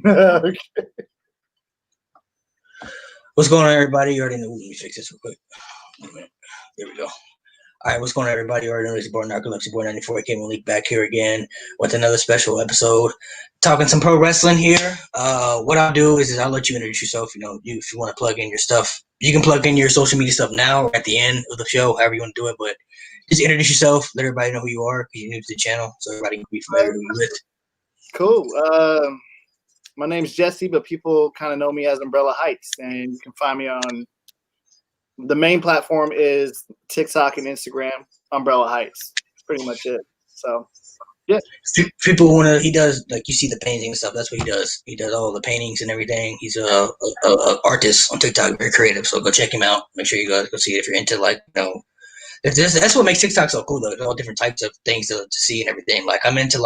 Okay. What's going on, everybody? You already know. Let me fix this real quick. There we go. All right, what's going on, everybody? You already know this is boy Narcolepsy Boy 94 K Malik back here again with another special episode, talking some pro wrestling here. What I'll do is I'll let you introduce yourself. If you want to plug in your stuff, you can plug in your social media stuff now or at the end of the show, however you want to do it. But just introduce yourself, let everybody know who you are because you're new to the channel, so everybody can be familiar with who you're with. Cool. My name's Jesse, but people kind of know me as Umbrella Heights, and you can find me on the main platform is TikTok and Instagram. Umbrella Heights. That's pretty much it. So, yeah. People want to. He does like you see the painting and stuff. That's what he does. He does all the paintings and everything. He's a artist on TikTok, very creative. So go check him out. Make sure you guys go see it if you're into that's what makes TikTok so cool though. There's all different types of things to see and everything. Like I'm into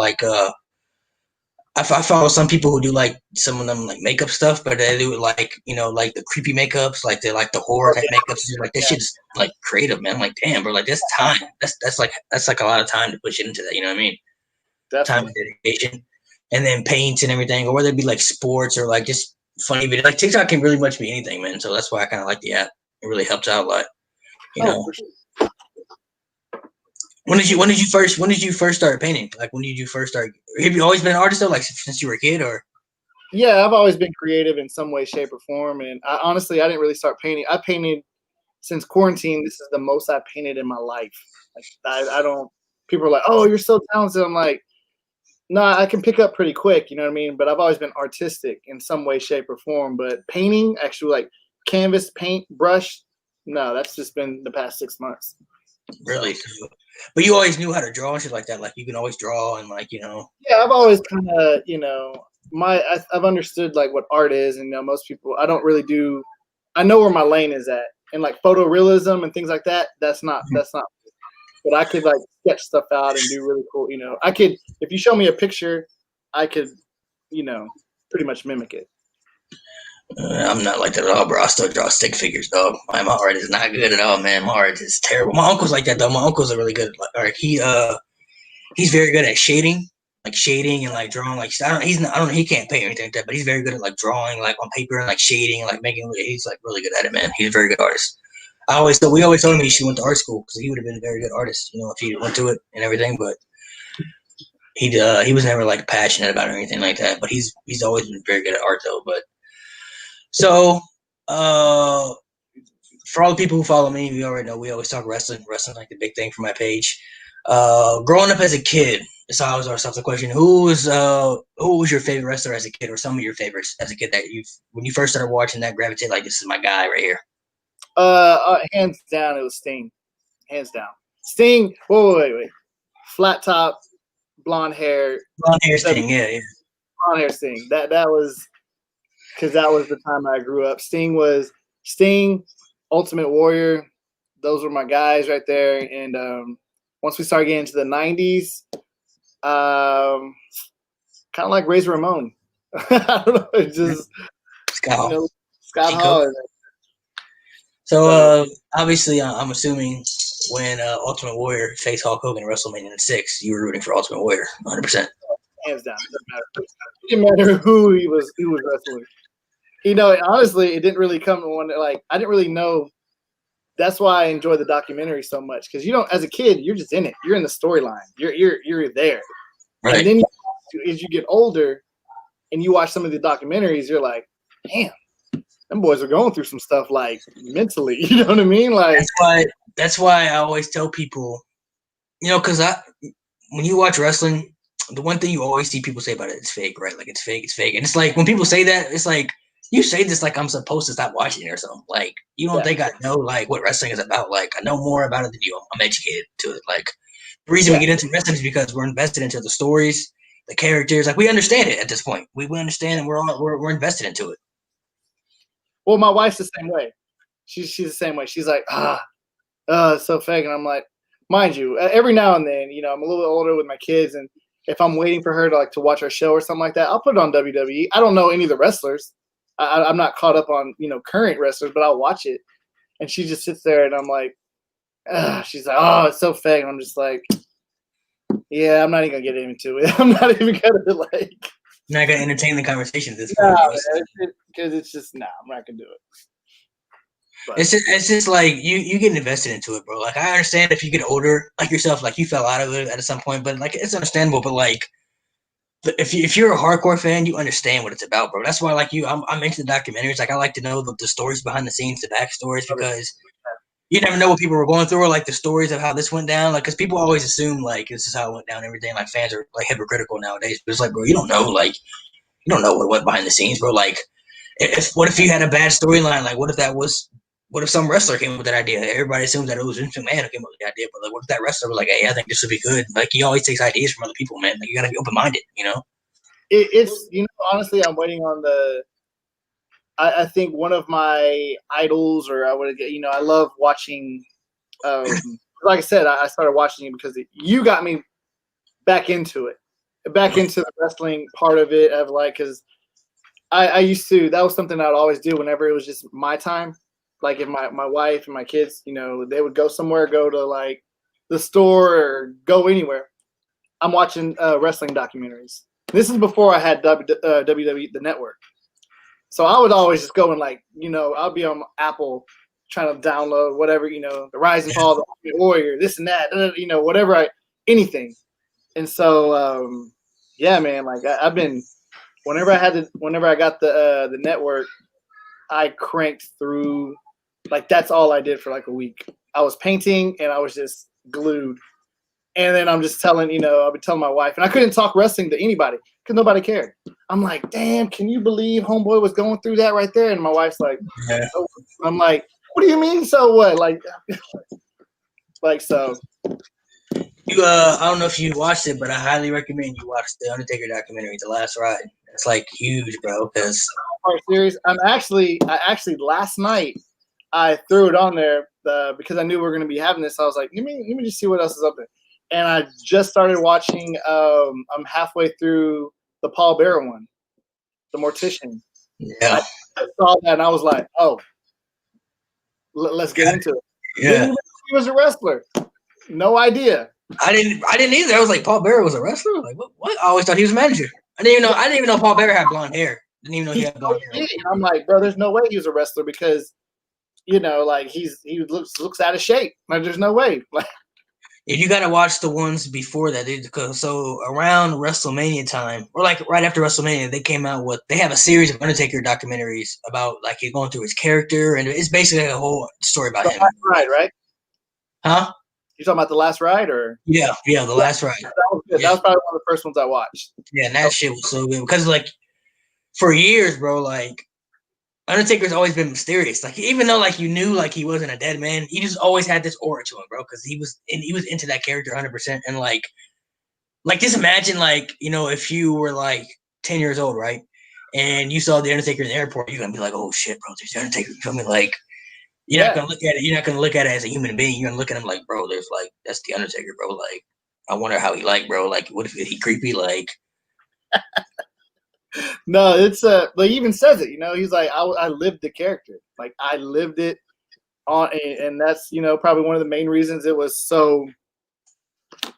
I follow some people who do like some of them like makeup stuff, but they do like like the creepy makeups, like the horror type makeups. Like this shit's like creative, man. I'm like, damn, bro, like that's time. That's like a lot of time to push it into that. You know what I mean? Definitely. Time and dedication, and then paints and everything, or whether it be like sports or like just funny videos. Like TikTok can really much be anything, man. So that's why I kind of like the app. It really helps out a lot. You know. For sure. When did you first start painting? Like when did you first start? Have you always been an artist though, like since you were a kid, or? Yeah, I've always been creative in some way, shape, or form. And I didn't really start painting. I painted since quarantine. This is the most I've painted in my life. Like I don't. People are like, "Oh, you're so talented." I'm like, "Nah, I can pick up pretty quick." You know what I mean? But I've always been artistic in some way, shape, or form. But painting, actually, like canvas, paint, brush, no, that's just been the past 6 months. Really? So, but you always knew how to draw and shit like that. Like you can always draw and like Yeah, I've always kind of I've understood like what art is, and most people I don't really do. I know where my lane is at, and like photorealism and things like that. That's not. But I could like sketch stuff out and do really cool. I could if you show me a picture, I could pretty much mimic it. I'm not like that at all, bro. I still draw stick figures, though. My art is not good at all, man. My art is terrible. My uncle's like that, though. My uncle's are really good. Like, he's very good at shading and like drawing. Like, he can't paint or anything like that, but he's very good at like drawing, like on paper and like shading, and like making. He's like really good at it, man. He's a very good artist. We always told him he should went to art school because he would have been a very good artist, if he went to it and everything. But he was never like passionate about it or anything like that. But he's always been very good at art, though. But so, for all the people who follow me, we already know we always talk wrestling. Wrestling like the big thing for my page. Growing up as a kid, it's always ourselves the question: who was your favorite wrestler as a kid, or some of your favorites as a kid that when you first started watching that gravitate like this is my guy right here? Hands down, it was Sting. Hands down, Sting. Wait. Flat top, blonde hair. Blonde hair Sting, yeah. Blonde hair Sting. That was. Because that was the time I grew up. Sting, Ultimate Warrior. Those were my guys right there. And once we started getting into the 90s, kind of like Razor Ramon. I don't know. It's just Scott Hall. So obviously, I'm assuming when Ultimate Warrior faced Hulk Hogan at WrestleMania 6, you were rooting for Ultimate Warrior, 100%. Hands down. It didn't matter who he was wrestling. Honestly, it didn't really come to one. Like I didn't really know. That's why I enjoy the documentary so much because as a kid, you're just in it. You're in the storyline. You're there. Right. And then as you get older, and you watch some of the documentaries, you're like, damn, them boys are going through some stuff like mentally. You know what I mean? Like that's why I always tell people, because when you watch wrestling, the one thing you always see people say about it is fake, right? Like it's fake, and it's like when people say that, it's like. You say this like I'm supposed to stop watching it or something. Like, you don't think I know, like, what wrestling is about. Like, I know more about it than you. I'm educated to it. Like, the reason we get into wrestling is because we're invested into the stories, the characters. Like, we understand it at this point. We understand and we're invested into it. Well, my wife's the same way. She's the same way. She's like, it's so fake. And I'm like, mind you, every now and then, I'm a little bit older with my kids. And if I'm waiting for her to watch our show or something like that, I'll put it on WWE. I don't know any of the wrestlers. I'm not caught up on, current wrestlers, but I'll watch it. And she just sits there and I'm like, she's like, oh, it's so fake. And I'm just like, yeah, I'm not even going to get into it. I'm not even going to You're not gonna entertain the conversation at this No, point. because it's just I'm not gonna do it. But It's just like you get invested into it, bro. Like I understand if you get older, like yourself, like you fell out of it at some point, but like it's understandable. But like if you're a hardcore fan, you understand what it's about, bro. That's why like I'm into the documentaries. Like I like to know the stories behind the scenes, the backstories, because you never know what people were going through, or like the stories of how this went down. Like because people always assume like this is how it went down every day. Like fans are like hypocritical nowadays. But it's like, bro, you don't know. Like you don't know what went behind the scenes, bro. Like what if you had a bad storyline? Like what if some wrestler came up with that idea? Everybody assumes that it was Vince McMahon who came up with the idea, but like what if that wrestler was like, hey, I think this would be good. Like he always takes ideas from other people, man. Like you gotta be open minded, you know? it's honestly, I'm waiting on the. I think one of my idols, or I would get, I love watching. Like I said, I started watching it because you got me back into it, back into the wrestling part of it. Of like, because I used to, that was something I'd always do whenever it was just my time. Like if my wife and my kids, they would go somewhere, go to like the store or go anywhere. I'm watching wrestling documentaries. This is before I had WWE, the network. So I would always just go and like, I'll be on Apple trying to download whatever, the Rise and Fall, the Warrior, this and that, whatever, anything. And so, yeah, man, like I've been, whenever I got the network, I cranked through, like that's all I did for like a week. I was painting and I was just glued. And then I'm just telling, I'll be telling my wife, and I couldn't talk wrestling to anybody because nobody cared. I'm like, damn, can you believe homeboy was going through that right there? And my wife's like, Yeah. oh. I'm like, what do you mean? So what? Like so. I don't know if you watched it, but I highly recommend you watch the Undertaker documentary, The Last Ride. It's like huge, bro. Because series. I actually last night I threw it on there because I knew we were going to be having this. I was like, let me just see what else is up there. And I just started watching. I'm halfway through the Paul Bearer one, the Mortician. yeah, I saw that and I was like, oh, let's get into it. Yeah, Didn't even know he was a wrestler. No idea. I didn't either. I was like, Paul Bearer was a wrestler. Like what? I always thought he was a manager. I didn't even know Paul Bearer had blonde hair. Didn't even know he had blonde hair. I'm like, bro, there's no way he was a wrestler because, like he looks out of shape. Like there's no way. Like you gotta watch the ones before that. So around WrestleMania time, or like right after WrestleMania, they have a series of Undertaker documentaries about like he's going through his character, and it's basically a whole story about him. Right? Huh? You talking about The Last Ride, or? Yeah, The Last Ride. That was good. Yeah. That was probably one of the first ones I watched. Yeah, and that shit was so good because like for years, bro, like Undertaker's always been mysterious. Like even though like you knew like he wasn't a dead man, he just always had this aura to him, bro, because he was into that character 100%. And like just imagine like if you were like 10 years old, right, and you saw the Undertaker in the airport, you're gonna be like, oh shit, bro, there's the Undertaker. You feel me? Like you're not gonna look at it. You're not gonna look at it as a human being. You're gonna look at him like, bro, there's like that's the Undertaker, bro. Like I wonder how he bro. Like what if he creepy? Like no, it's like he even says it. He's like, I lived the character. Like I lived it on, and that's probably one of the main reasons it was so.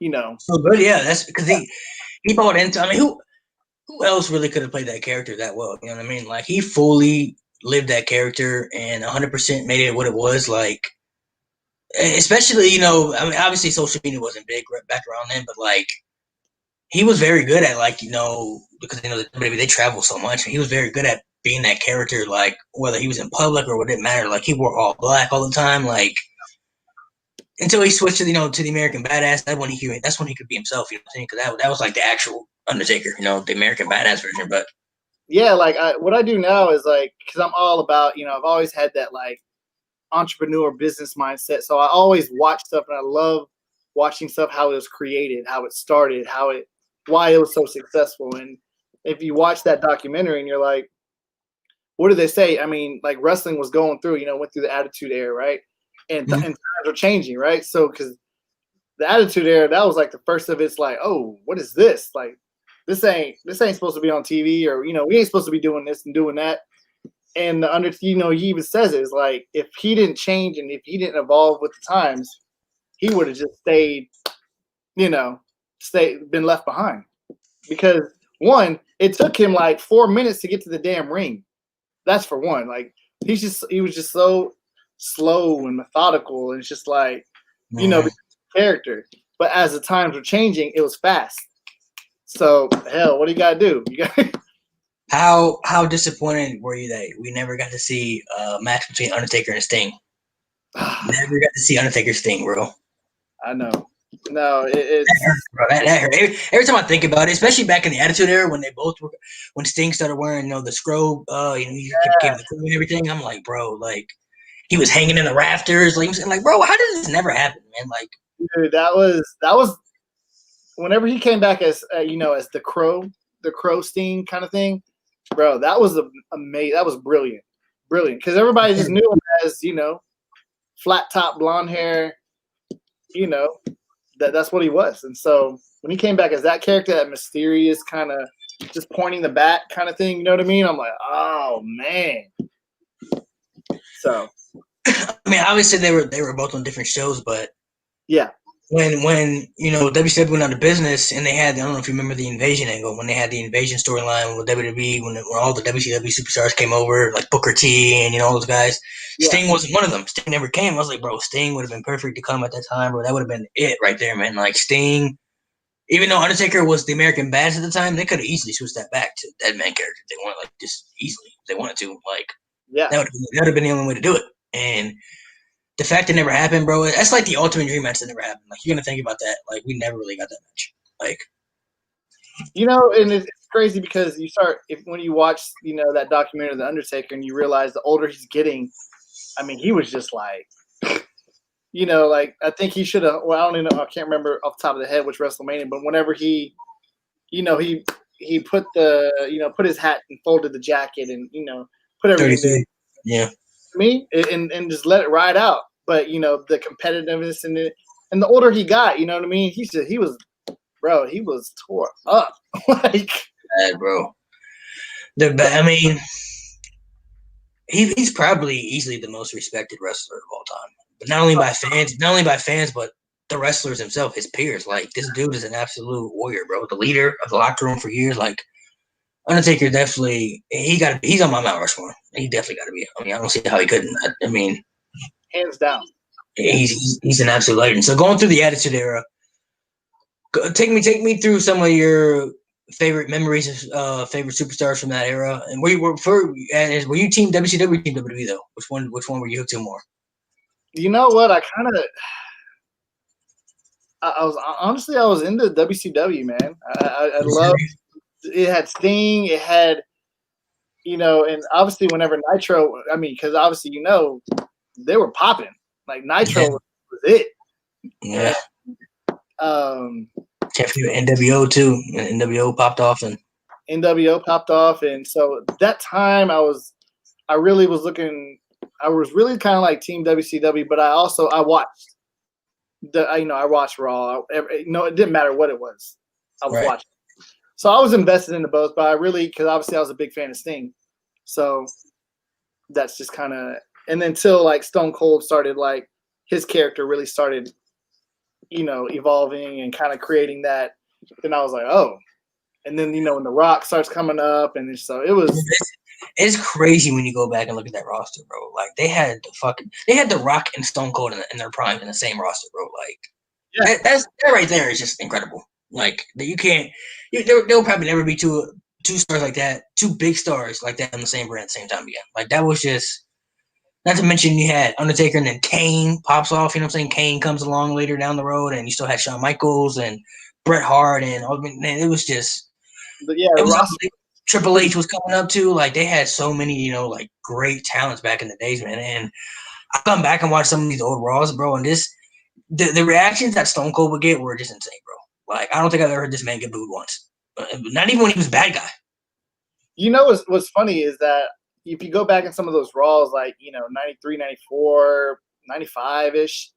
So good, yeah. That's because he bought into. I mean, who else really could have played that character that well? You know what I mean? Like he fully lived that character and 100% made it what it was. Like, especially I mean, obviously social media wasn't big back around then, but like he was very good at like because they travel so much. He was very good at being that character. Like whether he was in public or what didn't matter. Like he wore all black all the time. Like until he switched to to the American Badass. That's when he could be himself. You know what I'm saying? Because that was like the actual Undertaker. The American Badass version. But yeah, like what I do now is like because I'm all about I've always had that like entrepreneur business mindset. So I always watch stuff and I love watching stuff how it was created, how it started, why it was so successful. And if you watch that documentary and you're like, what did they say? I mean, like wrestling was going through, went through the Attitude Era, right? And times are changing, right? So because the Attitude Era, that was like the first of it's like, oh, what is this? Like this ain't supposed to be on TV, or we ain't supposed to be doing this and doing that. And he even says it is like if he didn't change and if he didn't evolve with the times, he would have just stayed, been left behind. Because one, it took him like 4 minutes to get to the damn ring. That's for one. Like he was just so slow and methodical, and it's just like, you know, character. But as the times were changing, it was fast. So hell, what do you gotta do? You got How disappointed were you that we never got to see a match between Undertaker and Sting? Never got to see Undertaker Sting, bro. I know. No, it's that hurt, bro. That hurt. Every time I think about it, especially back in the Attitude Era when they both were, when Sting started wearing, you know, the scrobe, he became the crew and everything. I'm like, bro, like he was hanging in the rafters, like, bro, how did this never happen, man? Like, dude, that was whenever he came back as you know, as the crow Sting kind of thing, bro. That was amazing. That was brilliant, because everybody just knew him as, you know, flat top, blonde hair, you know, that's what he was. And so when he came back as that character, that mysterious kind of just pointing the bat kind of thing, you know what I mean? I'm like, oh man. So I mean, obviously they were both on different shows, but yeah. When you know WCW went out of business and they had, I don't know if you remember the Invasion angle, when they had the Invasion storyline with WWE, when all the WCW superstars came over, like Booker T and, you know, all those guys. Yeah. Sting wasn't one of them. Sting never came. I was like, bro, Sting would have been perfect to come at that time, bro. That would have been it right there, man. Like Sting, even though Undertaker was the American Badass at the time, they could have easily switched that back to Dead Man character if they wanted, like just easily if they wanted to. Like, yeah, that would have been the only way to do it. And the fact it never happened, bro, that's like the ultimate dream match that never happened. Like, you're gonna think about that. Like, we never really got that match. Like, you know, and it's crazy because when you watch, you know, that documentary of The Undertaker and you realize the older he's getting, I mean, he was just like, you know, like I think he should have. Well, I don't even know. I can't remember off the top of the head which WrestleMania, but whenever he, you know, he put put his hat and folded the jacket and, you know, put everything. Yeah. Me and just let it ride out. But, you know, the competitiveness and the older he got, you know what I mean? He was tore up. Like, bad, bro. I mean, he's probably easily the most respected wrestler of all time. But not only by fans, but the wrestlers themselves, his peers. Like, this dude is an absolute warrior, bro. The leader of the locker room for years. Like, Undertaker definitely, he's on my Mount Rushmore. He definitely got to be. I mean, I don't see how he couldn't. I mean, hands down. He's an absolute legend. So going through the Attitude Era, take me through some of your favorite memories of favorite superstars from that era. And were you team WCW or team WWE though? Which one were you hooked to more? You know what? I was into WCW, man. I love it. Had Sting, it had, you know, and obviously whenever Nitro, I mean, because obviously, you know, they were popping. Like Nitro was it. Yeah. Can't forget NWO too. NWO popped off, and so that time I was really kind of like Team WCW, but I watched I watched Raw. It didn't matter what it was. I was watching. So I was invested in the both, but because obviously I was a big fan of Sting. So that's just kind of, and then until like Stone Cold started, like his character really started, you know, evolving and kind of creating that. Then I was like, oh, and then, you know, when The Rock starts coming up, and so it was. It's crazy when you go back and look at that roster, bro. Like they had The Rock and Stone Cold in their prime in the same roster, bro. Like that right there is just incredible. Like you can't. There'll probably never be two stars like that, two big stars like that on the same brand at the same time again. Like that was just. Not to mention you had Undertaker and then Kane pops off. You know what I'm saying? Kane comes along later down the road, and you still had Shawn Michaels and Bret Hart, and man, it was just. But yeah, it was Triple H was coming up too. Like they had so many, you know, like great talents back in the days, man. And I come back and watch some of these old Raws, bro, and the reactions that Stone Cold would get were just insane, bro. Like I don't think I've ever heard this man get booed once. Not even when he was a bad guy. You know what's funny is that if you go back in some of those Raws, like, you know, 93, 94, 95-ish,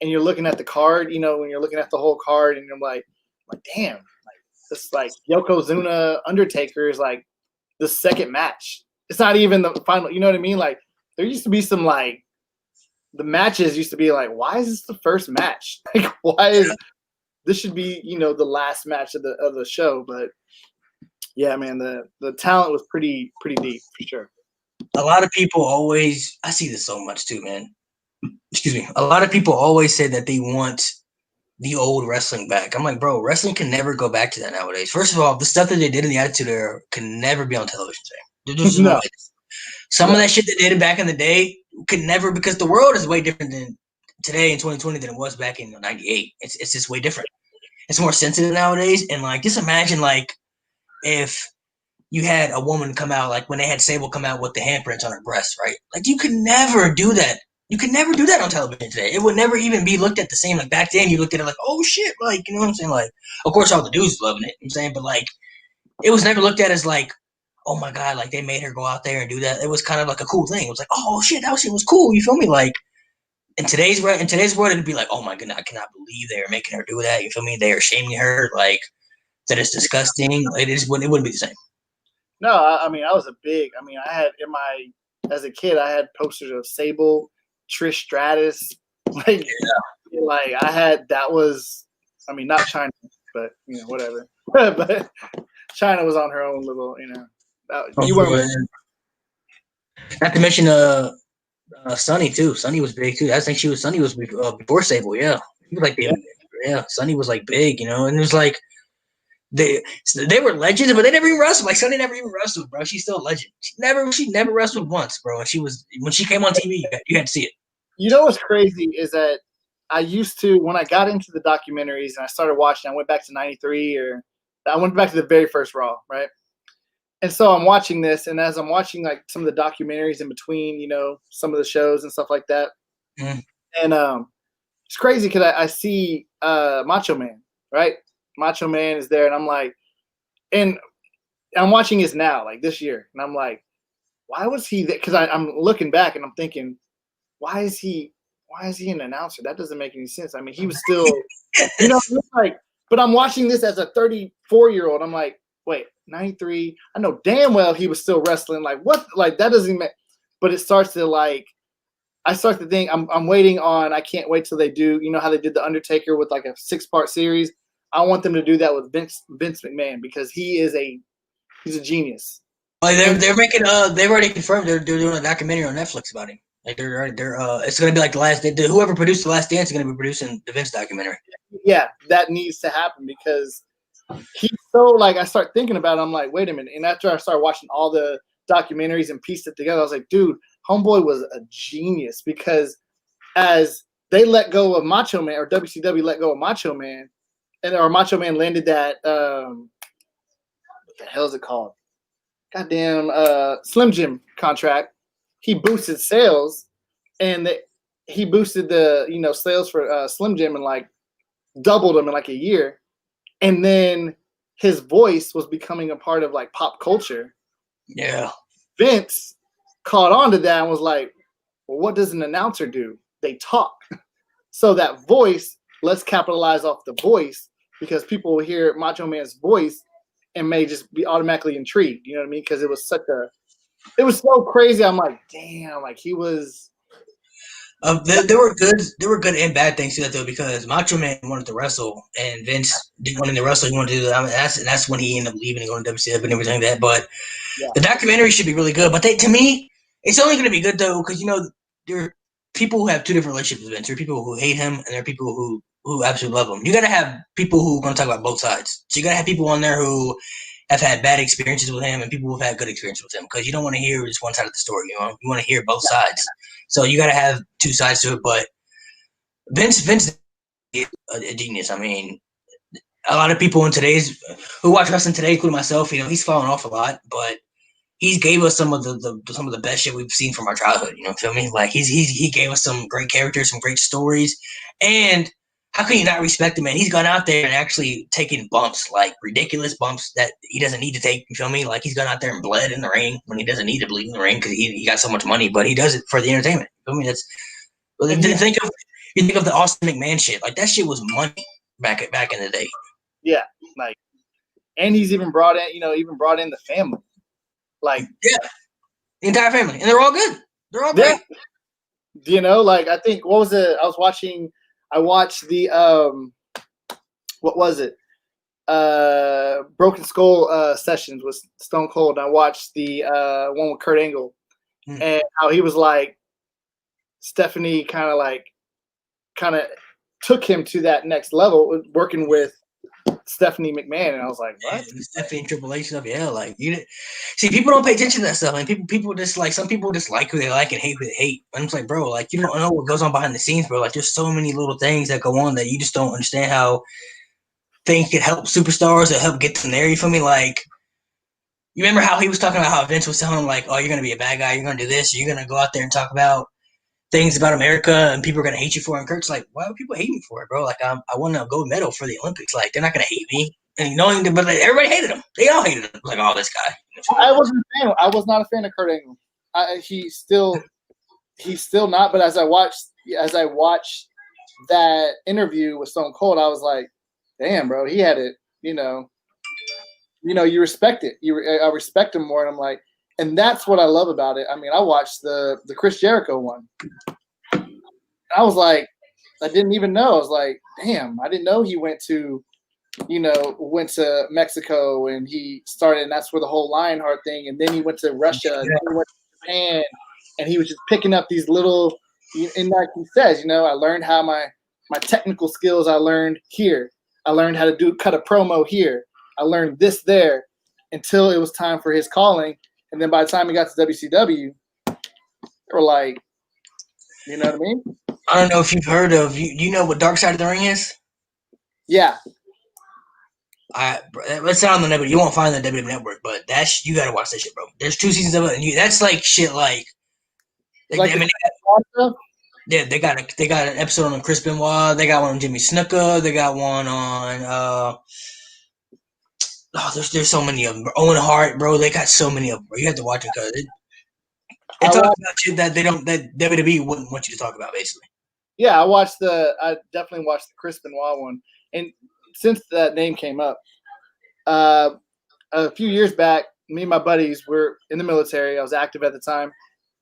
and you're looking at the card, you know, when you're looking at the whole card, and you're like, damn, like this, like Yokozuna Undertaker is like the second match. It's not even the final, you know what I mean? Like there used to be some, like, the matches used to be like, why is this the first match? Like, why is this should be, you know, the last match of the show? But Yeah, man, the talent was pretty deep for sure. A lot of people always, I see this so much too, man. Excuse me. A lot of people always say that they want the old wrestling back. I'm like, bro, wrestling can never go back to that nowadays. First of all, the stuff that they did in the Attitude Era can never be on television. There's just no No, way. Some of that shit they did back in the day could never, because the world is way different than today in 2020 than it was back in '98. It's just way different. It's more sensitive nowadays. And like, just imagine like if you had a woman come out, like when they had Sable come out with the handprints on her breast, right? Like you could never do that. You could never do that on television today. It would never even be looked at the same. Like back then, you looked at it like, oh shit, like, you know what I'm saying? Like, of course, all the dudes loving it, you know what I'm saying, but like, it was never looked at as like, oh my god, like they made her go out there and do that. It was kind of like a cool thing. It was like, oh shit, that shit was cool. You feel me? Like in today's world, it'd be like, oh my god, I cannot believe they are making her do that. You feel me? They are shaming her. Like that is disgusting. It wouldn't be the same. No, I mean, I was a big. I mean, I had as a kid, I had posters of Sable, Trish Stratus, like, like I had. That was, I mean, not China, but you know, whatever. But China was on her own little, you know. You weren't. Not to mention, Sunny too. Sunny was big too. I think Sunny was before Sable. Yeah, he was like Sunny was like big, you know, and it was like. They were legends, but they never even wrestled. Like Sunny never even wrestled, bro. She's still a legend. She never wrestled once, bro. And when she came on TV, you had to see it. You know what's crazy is that I used to, when I got into the documentaries and I started watching, I went back to '93, or I went back to the very first Raw, right? And so I'm watching this, and as I'm watching like some of the documentaries in between, you know, some of the shows and stuff like that, and it's crazy because I see Macho Man, right? Macho Man is there, and I'm like, and I'm watching this now, like this year, and I'm like, why was he there? Because I'm looking back and I'm thinking, why is he an announcer? That doesn't make any sense. I mean, he was still, you know, like, but I'm watching this as a 34-year-old. I'm like, wait, '93. I know damn well he was still wrestling. Like, what? Like, that doesn't make. But it starts to like, I start to think I'm waiting on. I can't wait till they do. You know how they did the Undertaker with like a 6-part series. I want them to do that with Vince McMahon because he's a genius. Like they're making they've already confirmed they're doing a documentary on Netflix about him. Like they're it's gonna be like the last. Whoever produced the Last Dance is gonna be producing the Vince documentary. Yeah, that needs to happen because he's so like. I start thinking about it, I'm like, wait a minute. And after I started watching all the documentaries and pieced it together, I was like, dude, Homeboy was a genius because as they let go of Macho Man, or WCW let go of Macho Man. Or Macho Man landed that what the hell is it called? Goddamn Slim Jim contract. He boosted sales, and he boosted the sales for Slim Jim and like doubled them in like a year. And then his voice was becoming a part of like pop culture. Yeah. Vince caught on to that and was like, well, what does an announcer do? They talk. So that voice, let's capitalize off the voice because people will hear Macho Man's voice and may just be automatically intrigued. You know what I mean? Because it was so crazy. I'm like, damn, like he was. There were good and bad things to that though, because Macho Man wanted to wrestle and Vince didn't want him to wrestle. He wanted to do that. I mean, that's when he ended up leaving and going to WCW and everything like that. But the documentary should be really good. But to me, it's only going to be good though because there are people who have two different relationships with Vince. There are people who hate him and there are people who absolutely love him. You got to have people who are going to talk about both sides. So you got to have people on there who have had bad experiences with him and people who've had good experiences with him because you don't want to hear just one side of the story. You want to hear both sides. So you got to have two sides to it. But Vince is a genius. I mean, a lot of people who watch wrestling today, including myself, he's fallen off a lot, but he gave us some of the best shit we've seen from our childhood. You know, feel me? Like he gave us some great characters, some great stories, and how can you not respect him, man? He's gone out there and actually taken bumps, like ridiculous bumps that he doesn't need to take. You feel me? Like he's gone out there and bled in the ring when he doesn't need to bleed in the ring because he got so much money, but he does it for the entertainment. You feel me? You think of the Austin McMahon shit. Like that shit was money back in the day. Yeah, like, and he's even brought in the family. Like, yeah, the entire family, and they're all good. They're all great. Like I think what was it? I watched the what was it? Broken Skull sessions with Stone Cold. And I watched the one with Kurt Angle, and how he was like Stephanie kind of took him to that next level working with Stephanie McMahon, and I was like, what? Yeah, Stephanie and Triple H stuff, yeah. Like see, people don't pay attention to that stuff, and people just like some people just like who they like and hate who they hate. And it's like, bro, like you don't know what goes on behind the scenes, bro. Like there's so many little things that go on that you just don't understand how things could help superstars or help get them there. You feel me? Like you remember how he was talking about how Vince was telling him like, oh, you're gonna be a bad guy, you're gonna do this, you're gonna go out there and talk about things about America and people are gonna hate you for it. And Kurt's like, why would people hate me for it, bro? Like I won a gold medal for the Olympics. Like they're not gonna hate me. And knowing that, but like, everybody hated him. They all hated him. Like, oh, this guy. I wasn't a fan. I was not a fan of Kurt Angle. He's still not. But as I watched that interview with Stone Cold, I was like, damn, bro, he had it. You you respect it. I respect him more, and I'm like, and that's what I love about it. I mean, I watched the Chris Jericho one. I was like, I didn't even know. I was like, damn, I didn't know he went to Mexico and he started, and that's where the whole Lionheart thing, and then he went to Russia, and then he went to Japan, and he was just picking up these little, and like he says, I learned how my technical skills I learned here. I learned how to cut a promo here. I learned this there until it was time for his calling. And then by the time he got to WCW, they were like, you know what I mean? I don't know if you've heard of, you know what Dark Side of the Ring is? Yeah. It's not on the network. You won't find it on the WWE Network, but you gotta watch that shit, bro. There's 2 seasons of it, and that's like shit. Like they got an episode on Chris Benoit. They got one on Jimmy Snuka. They got one on there's so many of them. Owen Hart, bro. They got so many of them, bro. You have to watch it because it talks about shit that that WWE wouldn't want you to talk about, basically. Yeah, I definitely watched the Chris Benoit one, and since that name came up, a few years back, me and my buddies were in the military. I was active at the time,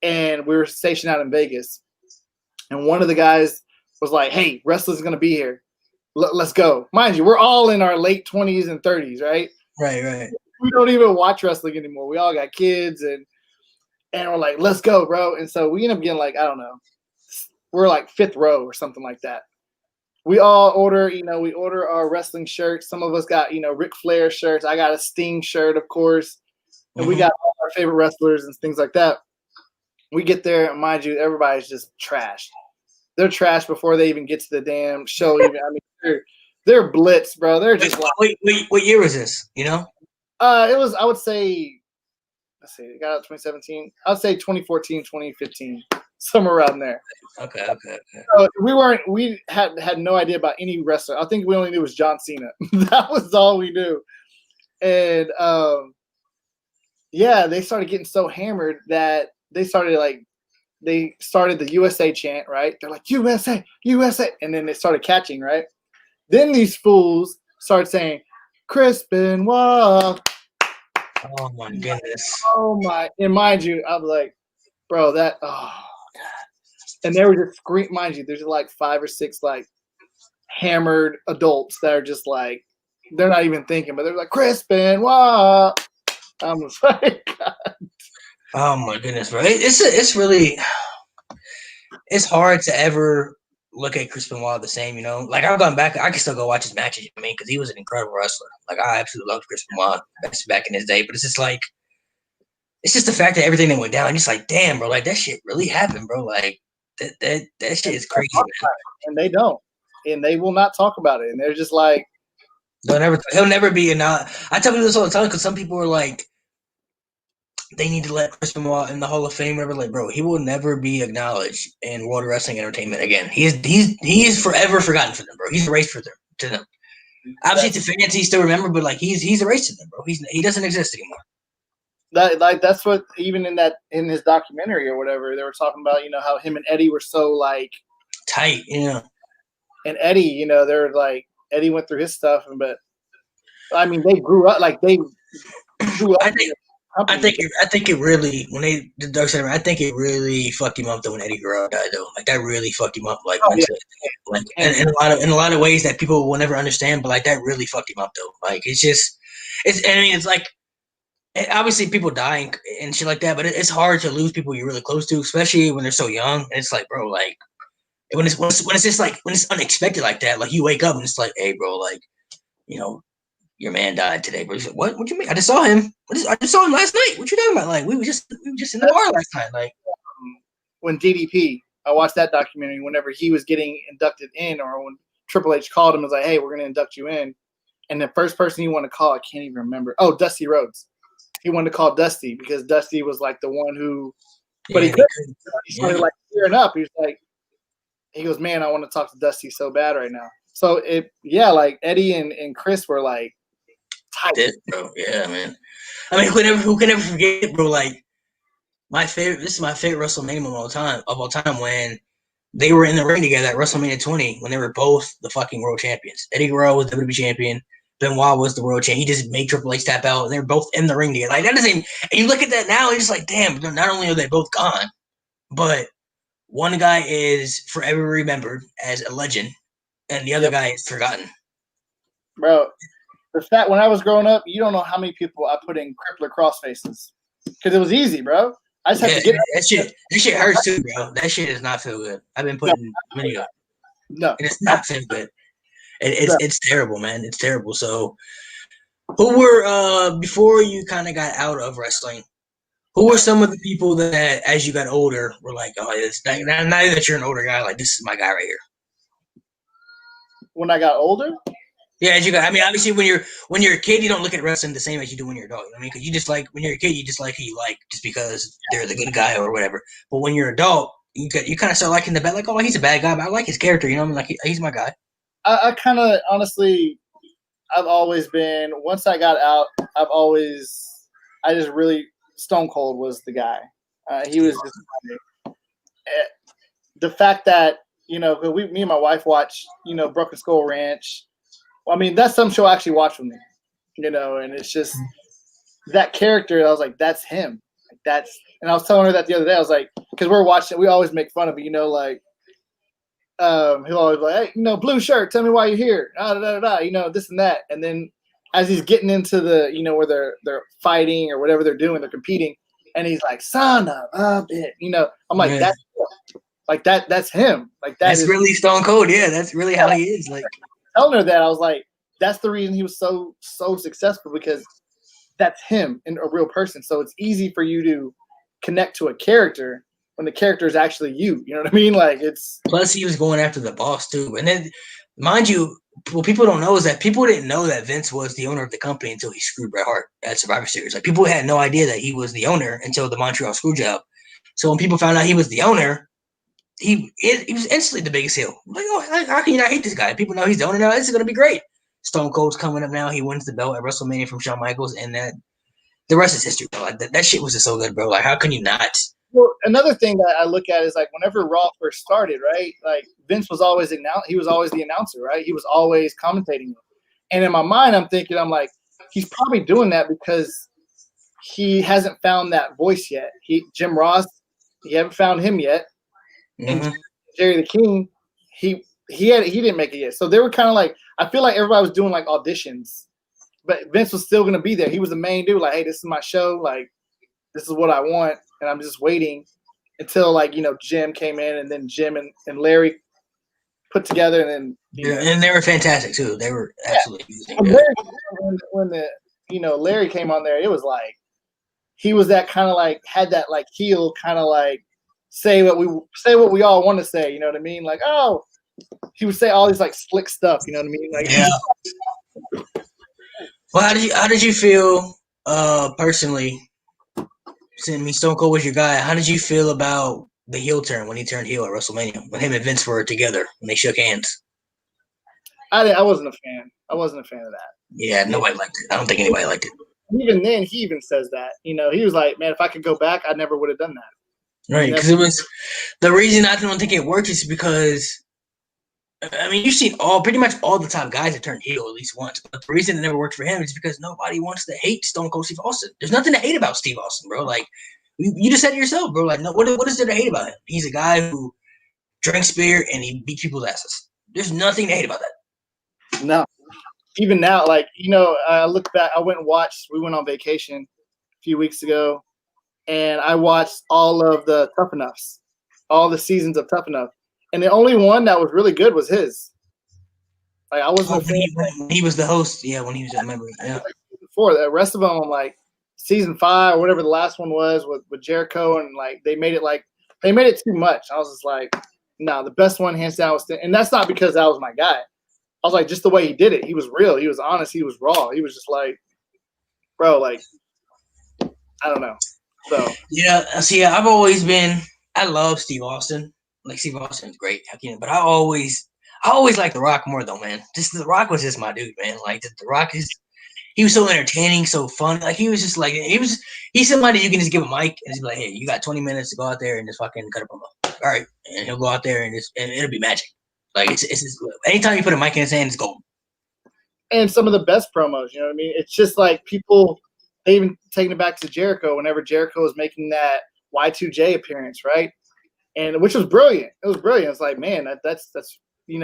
and we were stationed out in Vegas. And one of the guys was like, "Hey, wrestling's gonna be here. Let's go." Mind you, we're all in our late 20s and 30s, right? Right. We don't even watch wrestling anymore. We all got kids, and we're like, "Let's go, bro." And so we end up getting like, I don't know, we're like 5th row or something like that. We all order, we order our wrestling shirts. Some of us got, Ric Flair shirts. I got a Sting shirt, of course. And we got all our favorite wrestlers and things like that. We get there, and mind you, everybody's just trashed. They're trashed before they even get to the damn show. Even I mean, they're blitz, bro. They're just wait, what year was this? It was, I would say, let's see, it got out 2017. I would say 2014, 2015. Somewhere around there. Okay. So we had no idea about any wrestler. I think we only knew it was John Cena. That was all we knew. And they started getting so hammered that they started the USA chant, right? They're like, USA, USA. And then they started catching, right? Then these fools started saying, Chris Benoit. Oh my goodness. Oh my. And mind you, I was like, bro, and they were just screaming, mind you, there's like 5 or 6 like hammered adults that are just like, they're not even thinking, but they're like, Chris Benoit. I'm just like, God. Oh my goodness, bro. It's really, it's hard to ever look at Chris Benoit the same, Like I've gone back, I can still go watch his matches, because he was an incredible wrestler. Like I absolutely loved Chris Benoit back in his day, but it's just like, it's just the fact that everything that went down, just like, damn, bro, like that shit really happened, bro. Like that shit is crazy, man. And they don't, and they will not talk about it, and they're just like, he'll never be I tell people this all the time because some people are like, they need to let Chris Benoit in the Hall of Fame, whatever. Like, bro, he will never be acknowledged in World Wrestling Entertainment again. He is forever forgotten for them, bro. He's erased to them. Obviously, to fans, he still remember, but like he's erased to them, bro. He doesn't exist anymore. That's what, even in his documentary or whatever, they were talking about, how him and Eddie were so like tight, And Eddie, they're like, Eddie went through his stuff, but I mean, they grew up. company. I think it really when they the Dark Side. I think it really fucked him up though when Eddie Guerrero died though. Like that really fucked him up like Oh, yeah. mentally. Like And in a lot of ways that people will never understand. But like that really fucked him up though. Like it's just it's I mean it's like obviously people die and shit like that. But it's hard to lose people you're really close to, especially when they're so young. And it's like bro, like when it's just like when it's unexpected like that. Like you wake up and it's like, hey bro, like you know your man died today. But he's like, what? What you mean? I just saw him. I just saw him last night. What you talking about? Like we were just in the bar last night. Like when DDP, I watched that documentary whenever he was getting inducted in, or when Triple H called him and was like, "Hey, we're going to induct you in," and the first person he wanted to call, I can't even remember. Oh, Dusty Rhodes. He wanted to call Dusty because Dusty was like the one who, but he started like tearing up. He was like, he goes, "Man, I want to talk to Dusty so bad right now." So like Eddie and Chris were like tight. Bro, yeah, man. I mean, who can ever forget, bro? Like this is my favorite WrestleMania moment of all time when they were in the ring together at WrestleMania 20 when they were both the fucking world champions. Eddie Guerrero was the WWE champion. Benoit was the world champion. He just made Triple H tap out, and they were both in the ring together. Like that doesn't. And you look at that now, and it's like, damn. Not only are they both gone, but one guy is forever remembered as a legend, and the other guy is forgotten. Bro, the fact when I was growing up, you don't know how many people I put in crippler crossfaces because it was easy, bro. I just have to get that shit. That shit hurts too, bro. That shit does not feel good. I've been putting many up. No, and it's not feel good. It's terrible, man. It's terrible. So, who were before you kind of got out of wrestling? Who were some of the people that, as you got older, were like, oh, it's now that you're an older guy, like this is my guy right here. When I got older, yeah, as you got. I mean, obviously, when you're a kid, you don't look at wrestling the same as you do when you're an adult. You know what I mean, because you just like when you're a kid, you just like who you like just because they're the good guy or whatever. But when you're an adult, you kind of start liking the bad. Like, oh, he's a bad guy, but I like his character. You know what I mean? Like, he's my guy. I kind of honestly, I've always been. Once I got out, I just really Stone Cold was the guy. He was just the fact that because me and my wife watch Broken Skull Ranch. Well, I mean that's some show I actually watch with me, and it's just that character. I was like, that's him. Like and I was telling her that the other day. I was like, because we're watching, we always make fun of it, like. He'll always be like, hey, blue shirt, tell me why you're here. This and that. And then as he's getting into the, where they're fighting or whatever they're doing, they're competing, and he's like, son of a bitch. I'm like, that's him. Like that's him. Like that's really Stone Cold. Yeah, that's really how he is. Like telling her that, I was like, that's the reason he was so successful, because that's him and a real person. So it's easy for you to connect to a character when the character is actually you. You know what I mean? Like it's. Plus, he was going after the boss too, and then, mind you, what people don't know is that people didn't know that Vince was the owner of the company until he screwed Bret Hart at Survivor Series. Like people had no idea that he was the owner until the Montreal Screwjob. So when people found out he was the owner, he was instantly the biggest heel. Like, oh, how can you not hate this guy? People know he's the owner now. This is gonna be great. Stone Cold's coming up now. He wins the belt at WrestleMania from Shawn Michaels, and the rest is history, bro. Like, that shit was just so good, bro. Like, how can you not? Well, another thing that I look at is like whenever Raw first started, right? Like Vince was always he was always the announcer, right? He was always commentating. And in my mind, I'm like, he's probably doing that because he hasn't found that voice yet. Jim Ross, he haven't found him yet. Mm-hmm. And Jerry the King, he didn't make it yet. So they were kind of like, I feel like everybody was doing like auditions, but Vince was still gonna be there. He was the main dude. Like, hey, this is my show. Like, this is what I want. And I'm just waiting until Jim came in, and then Jim and Larry put together, and then and they were fantastic too. They were absolutely amazing. When Larry came on there, it was like he was that kind of like had that like heel kind of like say what we all want to say. You know what I mean? Like, oh, he would say all these like slick stuff. You know what I mean? Like, yeah. Well, how did you feel personally? Since Stone Cold was your guy, how did you feel about the heel turn when he turned heel at WrestleMania when him and Vince were together when they shook hands? I wasn't a fan. I wasn't a fan of that. Yeah, nobody liked it. I don't think anybody liked it. Even then, he even says that. He was like, man, if I could go back, I never would have done that. Right, because it was the reason I don't think it worked is because I mean, you've seen pretty much all the top guys that turned heel at least once. But the reason it never worked for him is because nobody wants to hate Stone Cold Steve Austin. There's nothing to hate about Steve Austin, bro. Like you just said it yourself, bro. Like, no, what is there to hate about him? He's a guy who drinks beer and he beat people's asses. There's nothing to hate about that. No, even now, like I look back. I went and watched. We went on vacation a few weeks ago, and I watched all of the Tough Enoughs, all the seasons of Tough Enough, and the only one that was really good was his. Like I wasn't when he was the host, yeah, when he was a member, yeah. Before the rest of them, I'm like season 5 or whatever the last one was with Jericho, and like they made it too much. I was just like, no, the best one hands down was, and that's not because that was my guy. I was like, just the way he did it, he was real, he was honest, he was raw. He was just like, bro, like I don't know. So yeah, see, I love Steve Austin. Like Steve Austin's great, but I always like The Rock more though, man. Just The Rock was just my dude, man. Like The Rock he was so entertaining, so fun. Like he was just like he's somebody you can just give a mic and just be like, hey, you got 20 minutes to go out there and just fucking cut a promo. All right, and he'll go out there and it'll be magic. Like it's just, anytime you put a mic in his hand, it's gold. And some of the best promos, you know what I mean? It's just like people, they even taking it back to Jericho whenever Jericho was making that Y2J appearance, right? And which was brilliant. It was brilliant. It's like, man, that's you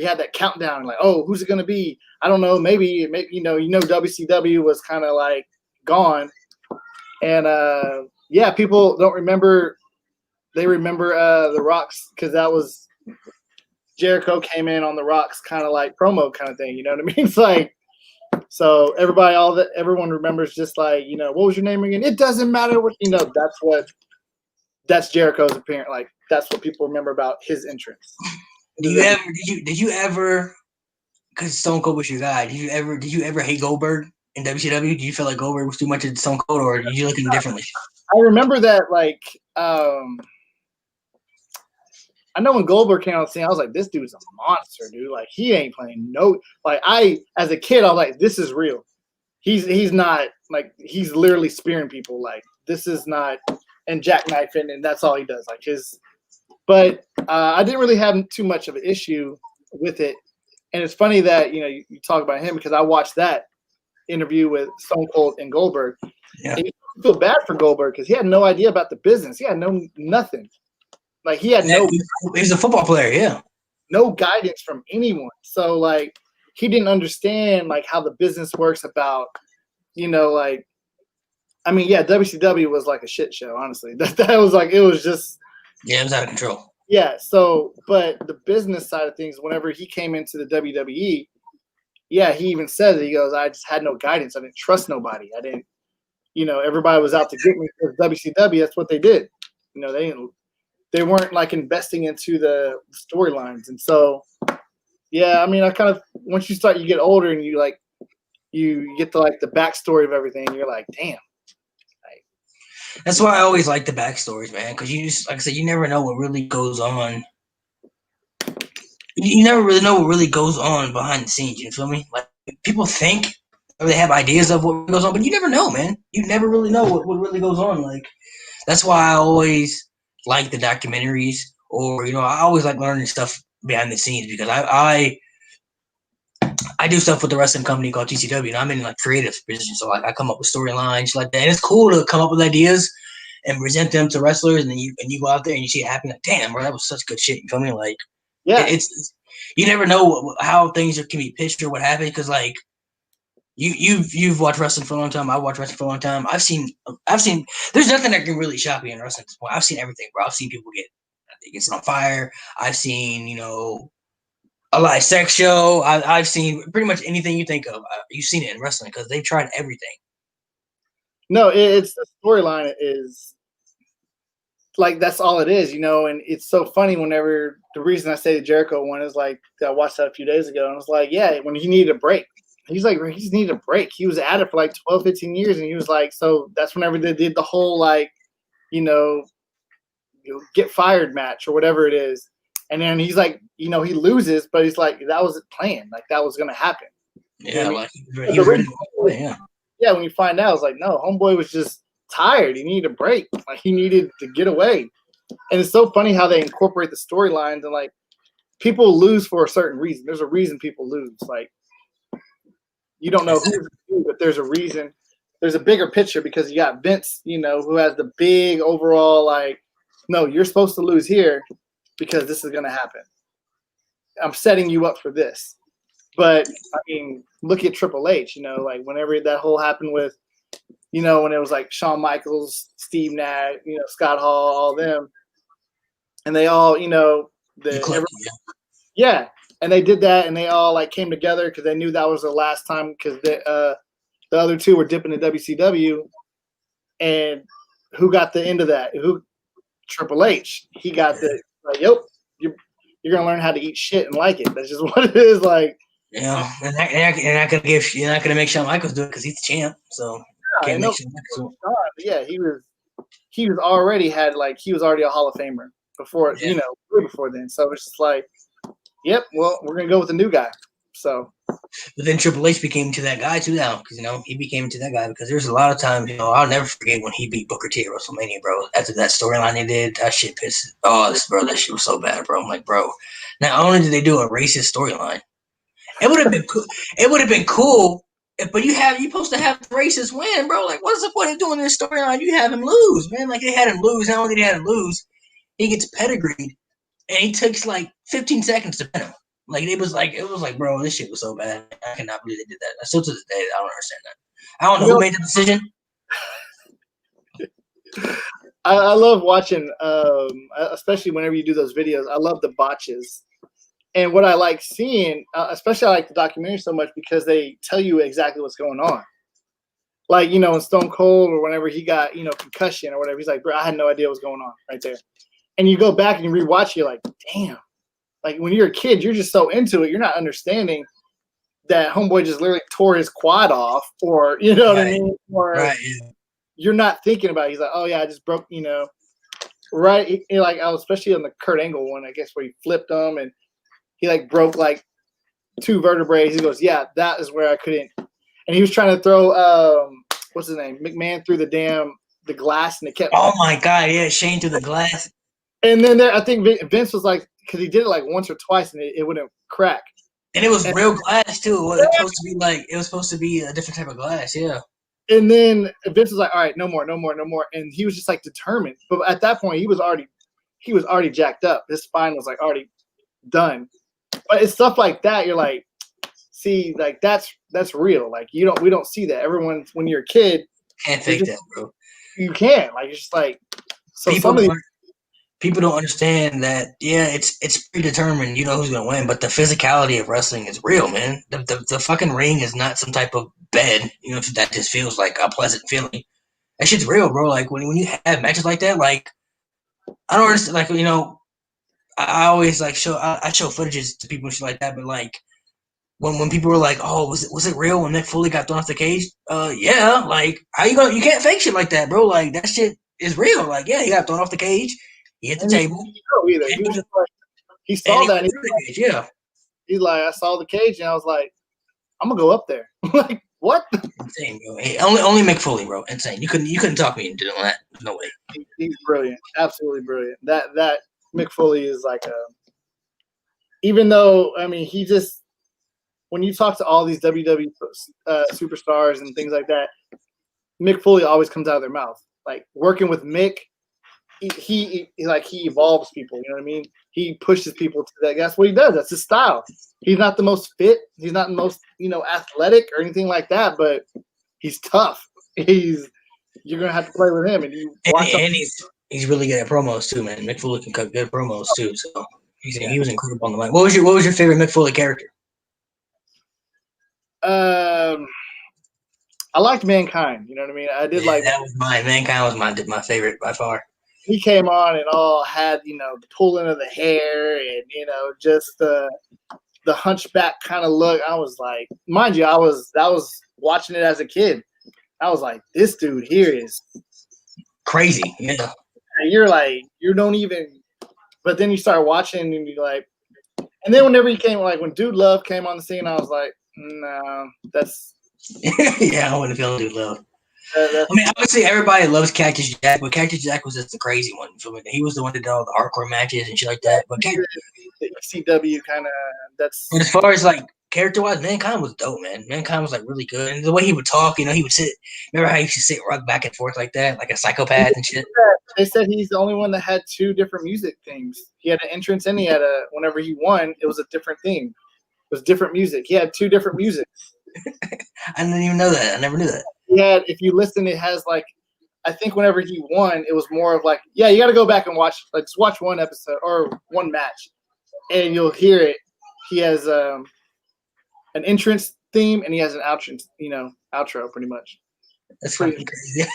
had that countdown, like, oh, who's it gonna be? I don't know. Maybe WCW was kind of like gone, and yeah, people don't remember. They remember The Rock's because that was Jericho came in on The Rock's kind of like promo kind of thing. You know what I mean? It's like, so everyone remembers just like, what was your name again? It doesn't matter what that's Jericho's appearance. Like that's what people remember about his entrance. Did you ever, because Stone Cold was your guy, did you ever hate Goldberg in WCW? Did you feel like Goldberg was too much of Stone Cold, or did you look at him differently? I remember that, like, I know when Goldberg came on the scene, I was like, this dude's a monster, dude. Like, he ain't playing no. Like, as a kid, I was like, this is real. He's not, like, he's literally spearing people. Like, this is not, and jackknifing, and that's all he does. Like, but I didn't really have too much of an issue with it. And it's funny that, you talk about him because I watched that interview with Stone Cold and Goldberg. Yeah. And you feel bad for Goldberg because he had no idea about the business. He had nothing. Like he had he's a football player, yeah. No guidance from anyone. So like he didn't understand like how the business works about, like, I mean, yeah, WCW was like a shit show, honestly. That was like, it was just. Yeah, it was out of control. Yeah. So, but the business side of things, whenever he came into the WWE, yeah, he even said it. He goes, I just had no guidance. I didn't trust nobody. I didn't, everybody was out to get me because WCW, that's what they did. They weren't like investing into the storylines. And so, yeah, I mean, I kind of, once you get older and you get to like the backstory of everything, you're like, damn. That's why I always like the backstories, man. Because you just, like I said, you never know what really goes on. You never really know what really goes on behind the scenes. You feel me? Like people think or they have ideas of what goes on, but you never know, man. You never really know what really goes on. Like that's why I always like the documentaries, or I always like learning stuff behind the scenes because I do stuff with the wrestling company called TCW, and I'm in like creative position, so I come up with storylines like that, and it's cool to come up with ideas and present them to wrestlers, and then you go out there and you see it happen, like damn, bro, that was such good shit. You feel me? Like, yeah, it's you never know how things can be pitched or what happened because like. You've watched wrestling for a long time. I watched wrestling for a long time. I've seen. There's nothing that can really shock me in wrestling at this point. I've seen everything, bro. I've seen people get on fire. I've seen a live sex show. I've seen pretty much anything you think of. You've seen it in wrestling because they've tried everything. No, it's the storyline is like that's all it is, and it's so funny whenever the reason I say the Jericho one is like I watched that a few days ago and I was like, yeah, when he needed a break. He's like, he just needed a break. He was at it for like 12, 15 years. And he was like, so that's whenever they did the whole, like, get fired match or whatever it is. And then he's like, he loses, but he's like, that was planned. Like, that was going to happen. Yeah, like he was ready to play, yeah. Yeah, when you find out, it's like, no, homeboy was just tired. He needed a break. Like, he needed to get away. And it's so funny how they incorporate the storylines and, like, people lose for a certain reason. There's a reason people lose. Like, you don't know who, but there's a reason. There's a bigger picture because you got Vince, who has the big overall, like, no, you're supposed to lose here because this is going to happen. I'm setting you up for this. But, I mean, look at Triple H, like whenever that whole happened with, when it was like Shawn Michaels, Steve Nash, Scott Hall, all them. And they all, yeah. And they did that and they all like came together because they knew that was the last time because the other two were dipping in WCW. And who got the end of that? Triple H. He got the, like, yep, you're going to learn how to eat shit and like it. That's just what it is. Like, you're not gonna make Shawn Michaels do it because he's the champ. So can't make Shawn Michaels. Yeah, he was already a Hall of Famer before, way before then. So it's just like, yep, well, we're gonna go with the new guy. So, but then Triple H became to that guy too now because he became to that guy because there's a lot of times I'll never forget when he beat Booker T at WrestleMania, bro. After that storyline they did, that shit pissed. Oh, that shit was so bad, bro. I'm like, bro. Not only did they do a racist storyline, it would have been cool. It would have been cool, but you're supposed to have the racist win, bro. Like, what's the point of doing this storyline? You have him lose, man. Like they had him lose. Not only did he have him lose, he gets pedigreed, and he takes like 15 seconds to pin him. Like it was like, bro, this shit was so bad. I cannot believe they did that. Still to this day, I don't understand that. I don't know who made the decision. I love watching, especially whenever you do those videos. I love the botches. And what I like seeing, especially I like the documentary so much because they tell you exactly what's going on. Like, in Stone Cold or whenever he got, concussion or whatever, he's like, bro, I had no idea what was going on right there. And you go back and you rewatch, you're like, damn. Like when you're a kid, you're just so into it. You're not understanding that homeboy just literally tore his quad off or, what I mean? Or you're not thinking about it. He's like, oh, yeah, I just broke, right. Like, especially on the Kurt Angle one, I guess, where he flipped them and he like broke like 2 vertebrae. He goes, yeah, that is where I couldn't. And he was trying to throw, what's his name? McMahon through the glass and it kept. Oh my God. Yeah. Shane through the glass. And then I think Vince was like, because he did it like once or twice and it wouldn't crack. And it was real glass too. It was supposed to be a different type of glass. Yeah. And then Vince was like, all right, no more. And he was just like determined. But at that point, he was already jacked up. His spine was like already done. But it's stuff like that. You're like, see, like that's real. Like we don't see that. Everyone, when you're a kid, can't fake that, bro. You can't. Like it's just like so. People don't understand that. Yeah, it's predetermined. You know who's gonna win, but the physicality of wrestling is real, man. The fucking ring is not some type of bed. That just feels like a pleasant feeling. That shit's real, bro. Like when you have matches like that, like I don't understand. Like I always like show footages to people and shit like that, but like when people were like, oh, was it real when Mick Foley got thrown off the cage? Yeah, like how you can't fake shit like that, bro. Like that shit is real. Like yeah, he got thrown off the cage. He hit the table. He was just like, he saw that. Yeah. He's like, I saw the cage and I was like, I'm gonna go up there. Like what? Insane, bro. Hey, only Mick Foley, bro. Insane. You couldn't talk me into doing that. No way. He's brilliant. Absolutely brilliant. That Mick Foley is like even though I mean he just when you talk to all these WWE superstars and things like that, Mick Foley always comes out of their mouth. Like working with Mick. He evolves people, you know what I mean? He pushes people to that. That's what he does. That's his style. He's not the most fit. He's not the most, athletic or anything like that, but he's tough. You're gonna have to play with him, and he's really good at promos too, man. Mick Foley can cut good promos too, so he was incredible on the mic. What was your favorite Mick Foley character? I liked Mankind. You know what I mean? I did like that was Mankind was my favorite by far. He came on and all had, the pulling of the hair and, just the hunchback kind of look. I was like, mind you, I was watching it as a kid. I was like, this dude here is crazy. Yeah. You're like, you don't even, but then you start watching and you're like, and then whenever he came, like when Dude Love came on the scene, I was like, no, that's. Yeah, I wouldn't feel Dude Love. I mean, obviously everybody loves Cactus Jack, but Cactus Jack was just the crazy one. So he was the one that did all the hardcore matches and shit like that. But the ECW kind of and that's as far as like character wise, Mankind was dope, man. Mankind was like really good, and the way he would talk, he would sit. Remember how he used to sit rock back and forth like that, like a psychopath and shit. they said he's the only one that had two different music themes. He had an entrance and he had a whenever he won, it was a different theme. It was different music. He had two different music. I didn't even know that. I never knew that. He had, if you listen, it has like, I think whenever he won, it was more of like, yeah, you got to go back and watch, like, just watch one episode or one match, and you'll hear it. He has an entrance theme and he has an outro pretty much. That's fucking crazy.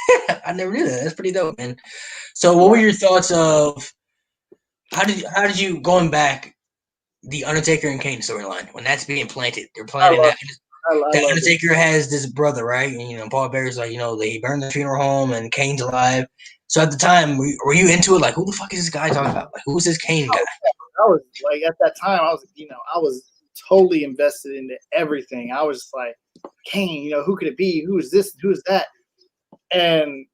I never knew that. That's pretty dope, man. So, what were your thoughts of how did you going back the Undertaker and Kane storyline when that's being planted? They're planting that. The Undertaker has this brother, right? And Paul Bearer's like, they burned the funeral home and Kane's alive. So at the time, were you into it? Like, who the fuck is this guy talking about? Like, who's this Kane guy? I was like, at that time, I was totally invested into everything. I was like, Kane, who could it be? Who is this? Who is that? And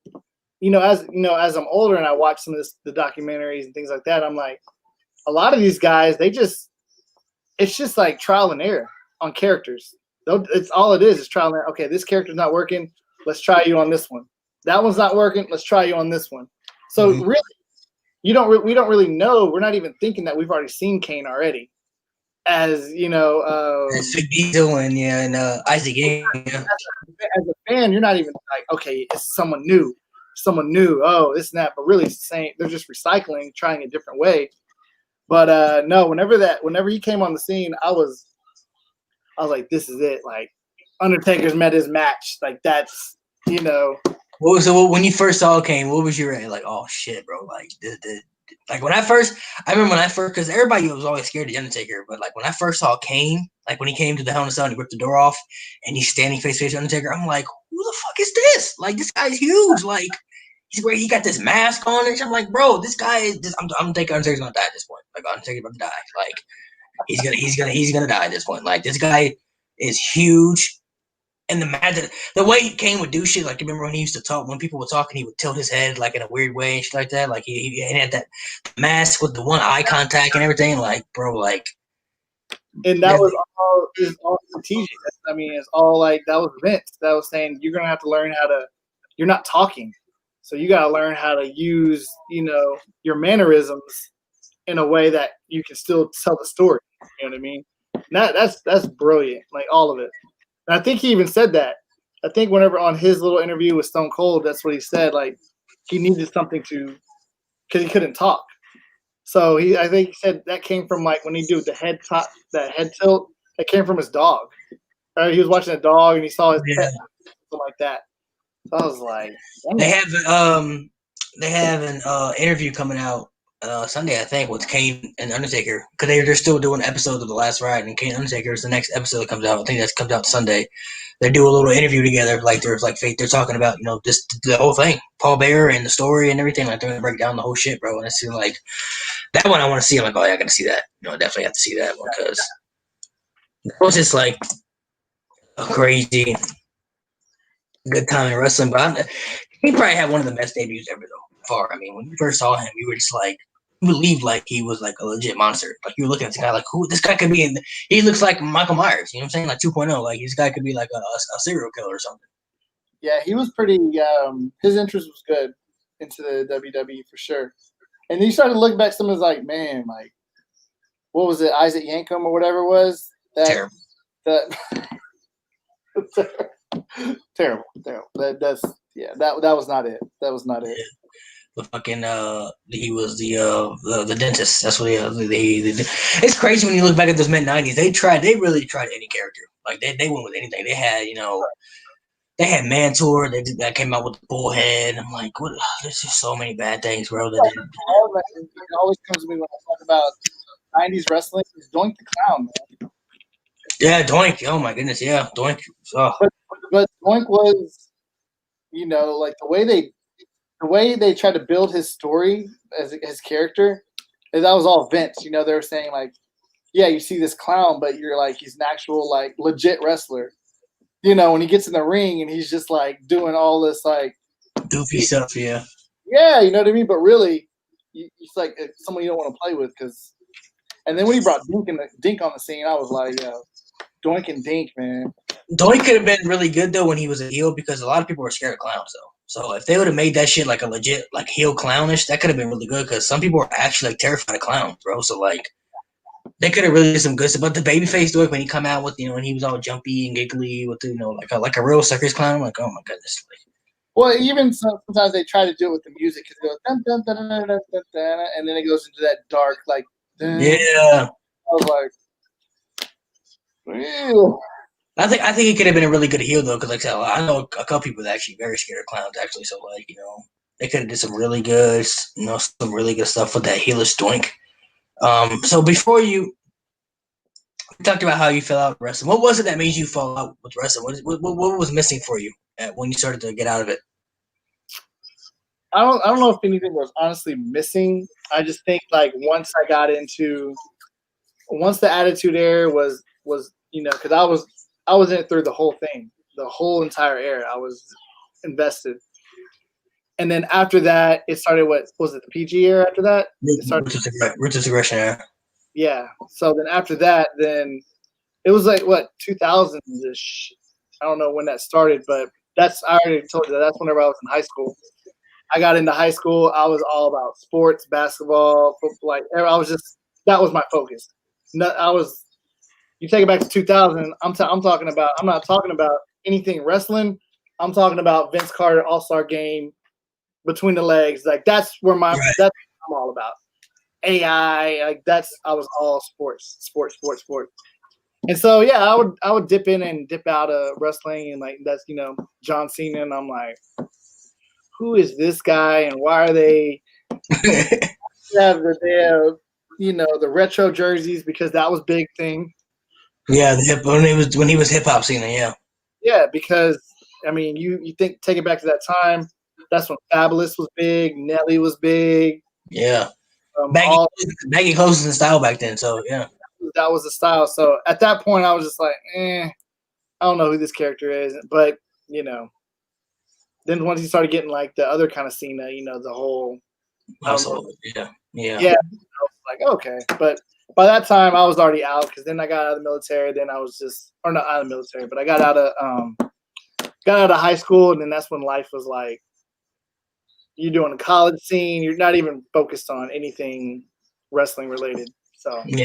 as I'm older and I watch some of the documentaries and things like that, I'm like, a lot of these guys, it's just like trial and error on characters. It's all it is trial and error. Okay, this character's not working. Let's try you on this one. That one's not working. Let's try you on this one. So really, we don't really know. We're not even thinking that we've already seen Kane already. As It's Big Diesel and Isaac Yang. Yeah. As a fan, you're not even like, okay, it's someone new. Oh, this and that. But really, it's the same. They're just recycling, trying a different way. But no, whenever he came on the scene, I was like, this is it. Like, Undertaker's met his match. Like, that's So when you first saw Kane, what was your reaction? Like, oh shit, bro! Like, I remember when I first, because everybody was always scared of the Undertaker, but like when I first saw Kane, like when he came to the Hell in a Cell and he ripped the door off and he's standing face to face with Undertaker, I'm like, who the fuck is this? Like, this guy's huge. Like, he got this mask on and I'm like, bro, this guy is. I'm thinking Undertaker's gonna die at this point. Like, Undertaker's about to die. Like, he's gonna die at this point. Like, this guy is huge. And the way Kane would do shit, like, you remember when he used to talk, when people were talking, he would tilt his head like in a weird way and shit like that. Like he had that mask with the one eye contact and everything. Like, bro, like. And that was all strategic. I mean, it's all like, that was Vince. That was saying, you're gonna have to learn you're not talking, so you gotta learn how to use your mannerisms in a way that you can still tell the story. You know what I mean? That's brilliant. Like, all of it. And I think he even said that. I think whenever on his little interview with Stone Cold, that's what he said. Like, he needed something because he couldn't talk. So I think he said that came from like when he do that head tilt. It came from his dog. He was watching a dog and he saw his pet, something like that. So I was like, they have an interview coming out Sunday, I think, with Kane and Undertaker, because they're still doing episodes of The Last Ride, and Kane and Undertaker is the next episode that comes out. I think that comes out Sunday. They do a little interview together, like they're talking about just the whole thing, Paul Bearer and the story and everything. Like, they're gonna break down the whole shit, bro. And it's like that one I want to see. I'm like, oh yeah, I gotta see that. I definitely have to see that one because it was just like a crazy good time in wrestling. But he probably had one of the best debuts ever, though. Far, I mean, when you first saw him, you were just like. Believed like he was like a legit monster. Like, you were looking at this guy like, who this guy could be he looks like Michael Myers, you know what I'm saying? Like 2.0. Like, this guy could be like a serial killer or something. Yeah, he was pretty his interest was good into the WWE for sure. And then you started to look back, someone's like, man, like, what was it, Isaac Yankem or whatever it was? Terrible. Terrible. That was not it. That was not it. Yeah. The fucking he was the dentist. That's what they it's crazy when you look back at those mid-90s. They really tried any character. Like, they went with anything. They had they had Mantor that came out with the bullhead. I'm like, what? There's just so many bad things, bro. It always comes to me when I talk about 90s wrestling is Doink the Clown, man. Yeah, Doink. Oh my goodness, yeah, Doink. Oh. But Doink was, like the way they tried to build his story as his character, that was all Vince. They were saying like, yeah, you see this clown, but you're like, he's an actual like legit wrestler. you know, when he gets in the ring and he's just like doing all this like Goofy stuff, yeah. yeah, you know what I mean. But really, it's like it's someone you don't want to play with because. And then when he brought Dink on the scene, I was like, yo, Doink and Dink, man. Doink could have been really good though when he was a heel because a lot of people were scared of clowns though. So if they would have made that shit like a legit like heel clownish, that could have been really good because some people were actually like terrified of clowns, bro. So like they could have really did some good stuff. But the babyface Doink when he come out with when he was all jumpy and giggly with like a real circus clown, I'm like oh my goodness. Well, even sometimes they try to do it with the music because it goes dun, dun, dun, dun, dun, dun, dun, and then it goes into that dark like. Dun. Yeah. I was like, ew. I think he could have been a really good heel though, because like I said, I know a couple people that actually very scared of clowns actually. So like they could have did some really good some really good stuff with that heelish Doink. So before we talked about how you fell out of wrestling. What was it that made you fall out with wrestling? What was missing for you when you started to get out of it? I don't know if anything was honestly missing. I just think like once the Attitude Era was because I was in it through the whole thing, the whole entire era. I was invested. And then after that, it started. What was it? The PG era. After that, it started. Ruthless Aggression era. Yeah. So then after that, then it was like what 2000s ish. I don't know when that started, but I already told you that's whenever I was in high school. I got into high school. I was all about sports, basketball, football. Like I was just that was my focus. You take it back to 2000. I'm talking about. I'm not talking about anything wrestling. I'm talking about Vince Carter All-Star Game, Between the Legs. Like that's where that's what I'm all about. AI. Like I was all sports. And so yeah, I would dip in and dip out of wrestling, and like that's John Cena, and I'm like, who is this guy, and why are they have the retro jerseys because that was big thing. Yeah, when he was hip hop Cena, yeah. Yeah, because I mean, you take it back to that time. That's when Fabulous was big, Nelly was big. Yeah, baggy clothes in style back then. So yeah, that was the style. So at that point, I was just like, I don't know who this character is, but then once he started getting like the other kind of Cena, the whole household, yeah. I was like, okay, but by that time I was already out because then I got out of the military. Then I was not out of the military, but I got out of high school, and then that's when life was like, you're doing a college scene. You're not even focused on anything wrestling related. So yeah,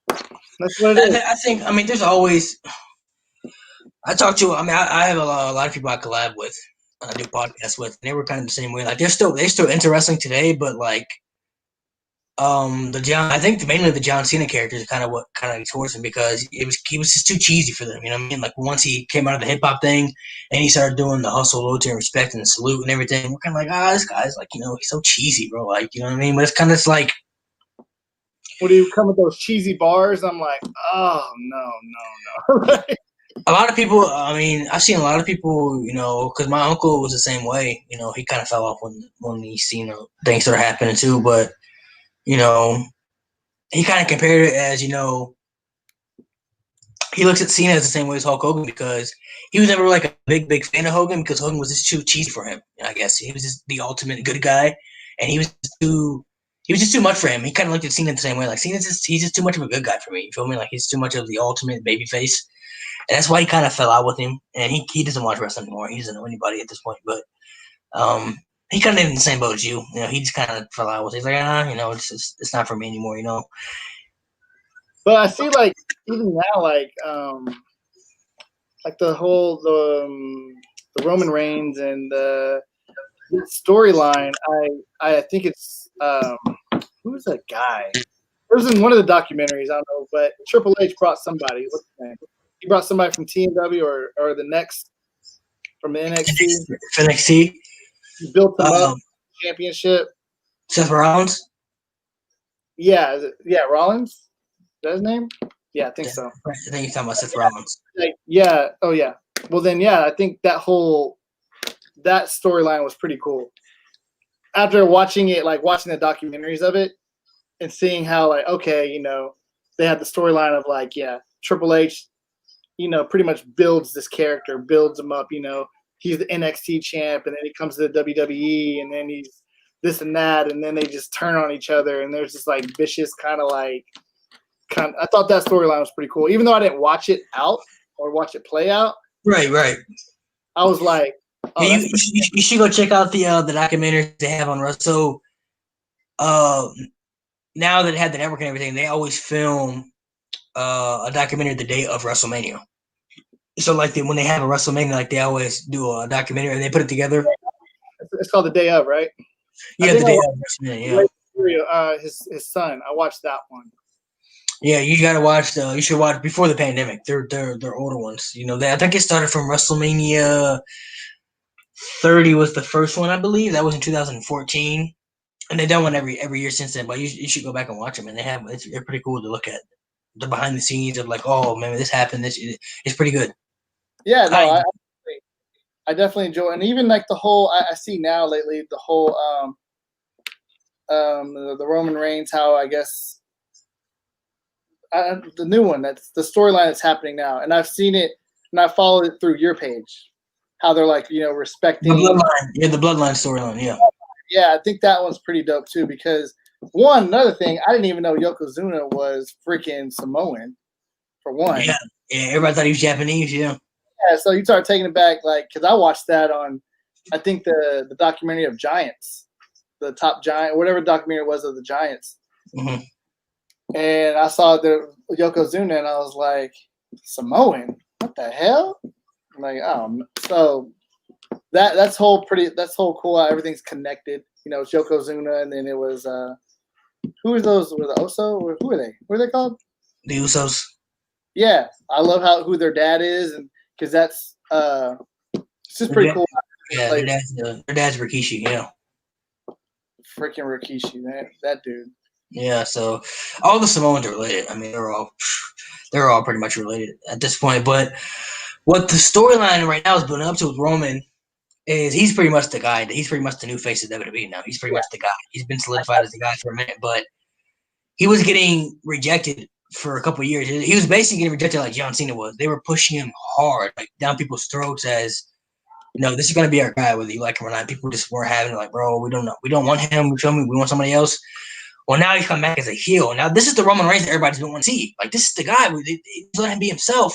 that's what it is. I think. I mean, there's always. I talk to. I mean, I have a lot of people I collab with, I do podcasts with, and they were kind of the same way. Like they're still into wrestling today, but like, I think mainly the John Cena character is kind of what kind of towards him because he was just too cheesy for them. You know what I mean? Like once he came out of the hip hop thing and he started doing the hustle, loyalty, and respect and the salute and everything, we're kind of like, this guy's like, he's so cheesy, bro. Like, you know what I mean? But it's kind of like. When you come with those cheesy bars, I'm like, oh no. A lot of people, I mean, I've seen a lot of people, because my uncle was the same way. He kind of fell off when he seen things started happening too. But, he kind of compared it as, he looks at Cena as the same way as Hulk Hogan because he was never like a big fan of Hogan because Hogan was just too cheesy for him. I guess he was just the ultimate good guy, and he was just too much for him. He kind of looked at Cena the same way. Like he's just too much of a good guy for me. You feel me? Like he's too much of the ultimate babyface. And that's why he kind of fell out with him. And he doesn't watch wrestling anymore. He doesn't know anybody at this point. But he kind of in the same boat as you. He just kind of fell out with it. He's like, it's not for me anymore, But I see, like, even now, like the whole the Roman Reigns and the storyline. I think it's who's that guy? It was in one of the documentaries. I don't know, but Triple H brought somebody. What's his name? He brought somebody from TNW or the next from the NXT. NXT. He built them up championship. Seth Rollins. Yeah, Rollins. Is that his name? Yeah, I think so. I think you're talking about Seth Rollins. Yeah. Oh yeah. Well then, yeah, I think that storyline was pretty cool. After watching it, like watching the documentaries of it, and seeing how, like, okay, they had the storyline of like, yeah, Triple H, pretty much builds this character, builds him up. He's the NXT champ, and then he comes to the WWE, and then he's this and that, and then they just turn on each other, and there's this like vicious kind of. I thought that storyline was pretty cool, even though I didn't watch it out or watch it play out. Right. I was like, oh, yeah, you should go check out the documentaries they have on Russell. So, now that it had the network and everything, they always film a documentary the day of WrestleMania. So, like, when they have a WrestleMania, like, they always do a documentary and they put it together. It's called The Day Of, right? Yeah, The Day Of WrestleMania. Yeah. His son. I watched that one. Yeah, you gotta watch. You should watch before the pandemic. They're older ones. I think it started from WrestleMania 30 was the first one, I believe. That was in 2014, and they've done one every year since then. But you should go back and watch them, and they're pretty cool to look at. The behind the scenes of like, oh man, this happened. It's pretty good. Yeah, no, I definitely enjoy it. And even like the whole I see now lately the whole the Roman Reigns, how I guess the new one, that's the storyline that's happening now, and I've seen it and I followed it through your page, how they're like respecting the bloodline, the bloodline storyline, yeah. I think that one's pretty dope too, because another thing, I didn't even know Yokozuna was freaking Samoan, for one. Yeah, everybody thought he was Japanese, yeah. Yeah, so you start taking it back, like, because I watched that on, I think the documentary of Giants, the Top Giant, whatever documentary it was of the Giants. Mm-hmm. And I saw the Yokozuna, and I was like, Samoan? What the hell? I'm like, oh, so that's whole cool. How everything's connected. It's Yokozuna, and then it was who are those? Were the Oso? Or who are they? What are they called? The Usos. Yeah, I love who their dad is, and because that's it's just pretty cool. Yeah, their dad's Rikishi. Yeah, freaking Rikishi, man, that dude. Yeah, so all the Samoans are related. I mean, they're all pretty much related at this point. But what the storyline right now is building up to with Roman is he's pretty much the guy. He's pretty much the new face of WWE now. He's pretty much the guy. He's been solidified as the guy for a minute, but he was getting rejected for a couple of years. He was basically getting rejected like John Cena was. They were pushing him hard, like down people's throats as, this is going to be our guy, whether you like him or not. People just weren't having it, like, bro, we don't know. We don't want him. We want somebody else. Well, now he's come back as a heel. Now, this is the Roman Reigns that everybody's been wanting to see. Like, this is the guy. Let him be himself.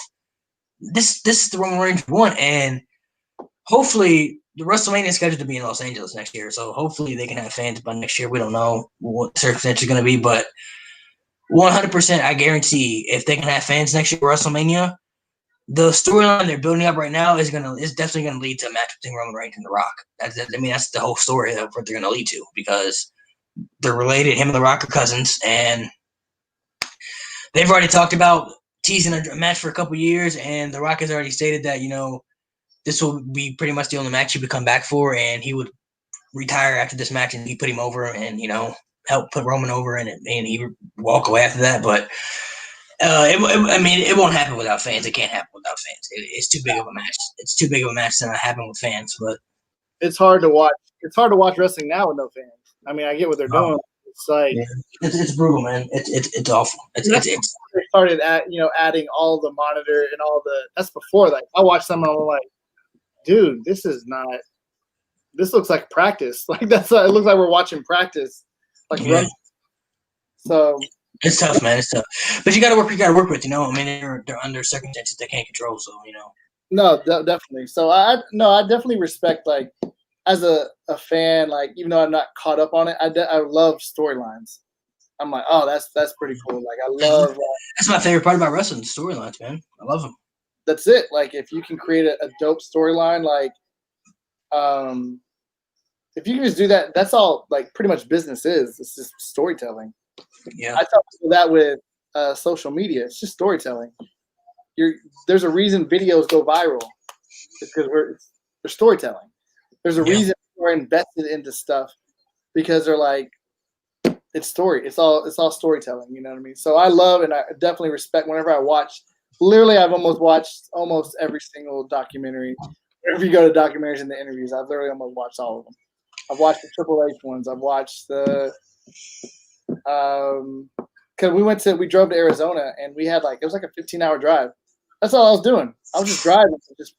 This is the Roman Reigns we want. And hopefully, the WrestleMania is scheduled to be in Los Angeles next year. So hopefully they can have fans by next year. We don't know what the circumstance is going to be. But 100%, I guarantee if they can have fans next year at WrestleMania, the storyline they're building up right now is definitely going to lead to a match between Roman Reigns and The Rock. That's the whole story of what they're going to lead to, because they're related. Him and The Rock are cousins, and they've already talked about teasing a match for a couple years, and The Rock has already stated that, this will be pretty much the only match he would come back for, and he would retire after this match, and he put him over and, help put Roman over, and he would walk away after that. But it won't happen without fans. It can't happen without fans. It's too big of a match. It's too big of a match to not happen with fans. But it's hard to watch. It's hard to watch wrestling now with no fans. I mean, I get what they're doing. It's like it's brutal, man. It's awful. They started adding all the monitor and all the. That's before that. I watched some and I'm like, dude, this looks like practice. Like it looks like we're watching practice. Like so. It's tough, man. It's tough, but you gotta work. You gotta work with. They're under circumstances they can't control. So No, definitely. So I definitely respect, like, as a fan, like, even though I'm not caught up on it, I love storylines. I'm like, oh, that's pretty cool. Like, I love. That's my favorite part about wrestling, the storylines, man. I love them. That's it. Like, if you can create a dope storyline, like, if you can just do that, that's all. Like, pretty much business is. It's just storytelling. Yeah, I tell people that with social media. It's just storytelling. There's a reason videos go viral. It's because they're storytelling. There's a reason we're invested into stuff, because they're like, it's story. It's all storytelling. You know what I mean? So I love and I definitely respect whenever I watch. Literally, I've almost watched almost every single documentary. If you go to documentaries and the interviews, I've literally almost watched all of them. I've watched the Triple H ones. I've watched the because we drove to Arizona and we had it was like a 15-hour drive. That's all I was doing. I was just driving, just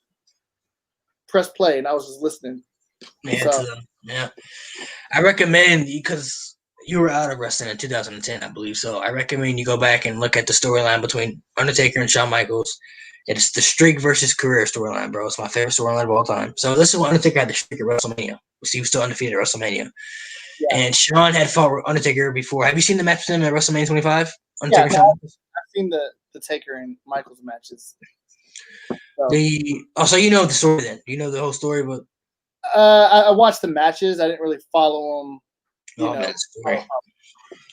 press play, and I was just listening. Yeah, So yeah. I recommend, because you were out of wrestling in 2010, I believe. So I recommend you go back and look at the storyline between Undertaker and Shawn Michaels. It's the streak versus career storyline, bro. It's my favorite storyline of all time. So this is when Undertaker had the streak at WrestleMania. He was still undefeated at WrestleMania. yeah, And Shawn had fought Undertaker before. Have you seen the match with him at WrestleMania 25? yeah. Undertaker, No, Shawn Michaels? I've seen the Taker and Michaels matches. So you know the story then. You know the whole story, but I watched the matches. I didn't really follow them. You know, man, story.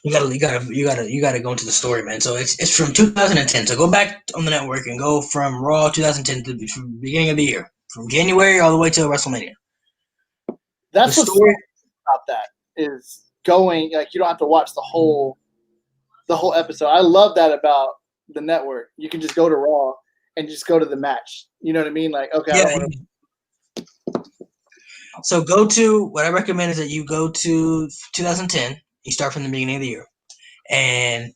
You gotta go into the story, man. So it's from 2010. So go back on the network and go from Raw 2010 to the beginning of the year, from January all the way to WrestleMania. That's what's about that is going like you don't have to watch the whole episode. I love that about the network. You can just go to Raw and just go to the match. You know what I mean? Like, okay, I don't want to. So what I recommend is that you go to 2010. You start from the beginning of the year, and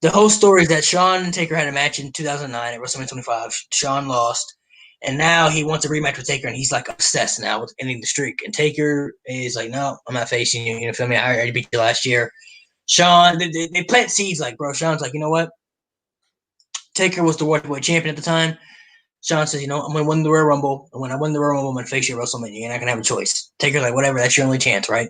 the whole story is that Shawn and Taker had a match in 2009 at WrestleMania 25. Shawn lost, and now he wants a rematch with Taker, and he's like obsessed now with ending the streak. And Taker is like, no, I'm not facing you. You know, feel me? I already beat you last year. Shawn, they plant seeds like, bro. Shawn's like, you know what? Taker was the world heavyweight champion at the time. Shawn says, you know, I'm going to win the Royal Rumble. And when I win the Royal Rumble, I'm going to face you at WrestleMania. You're not going to have a choice. Taker's like, whatever. That's your only chance, right?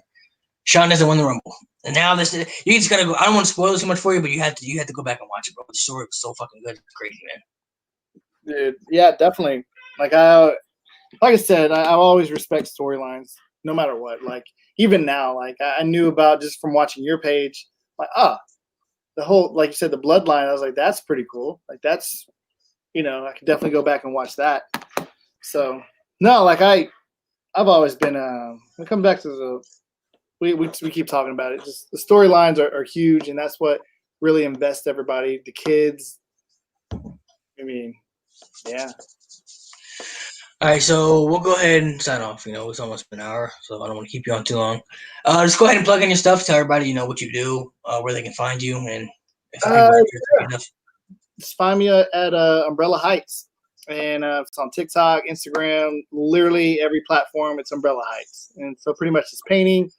Shawn doesn't win the Rumble. And now you just got to go. I don't want to spoil too much for you, but you have to go back and watch it, bro. The story was so fucking good. It's crazy, man. Dude, yeah, definitely. Like I said, I always respect storylines, no matter what. Like even now, like I knew about just from watching your page. Like the whole, like you said, the bloodline. I was like, that's pretty cool. Like that's, I could definitely go back and watch that. So no, like I've always been. We come back to the. We keep talking about it. Just the storylines are huge, and that's what really invests everybody. The kids. I mean, yeah. All right, so we'll go ahead and sign off. It's almost been an hour, so I don't want to keep you on too long. Just go ahead and plug in your stuff. Tell everybody, what you do, where they can find you, and if enough. Just find me at Umbrella Heights, and it's on TikTok, Instagram, literally every platform. It's Umbrella Heights, and so pretty much it's painting,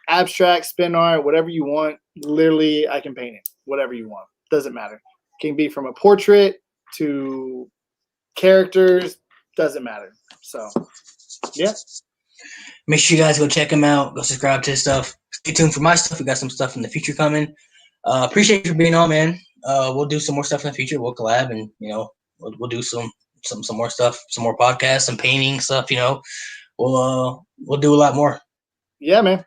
abstract, spin art, whatever you want. Literally, I can paint it, whatever you want. Doesn't matter. It can be from a portrait to characters. Doesn't matter. So, yeah. Make sure you guys go check him out. Go subscribe to his stuff. Stay tuned for my stuff. We got some stuff in the future coming. Appreciate you for being on, man. We'll do some more stuff in the future. We'll collab, and we'll do some more stuff, some more podcasts, some painting stuff. We'll do a lot more. Yeah, man.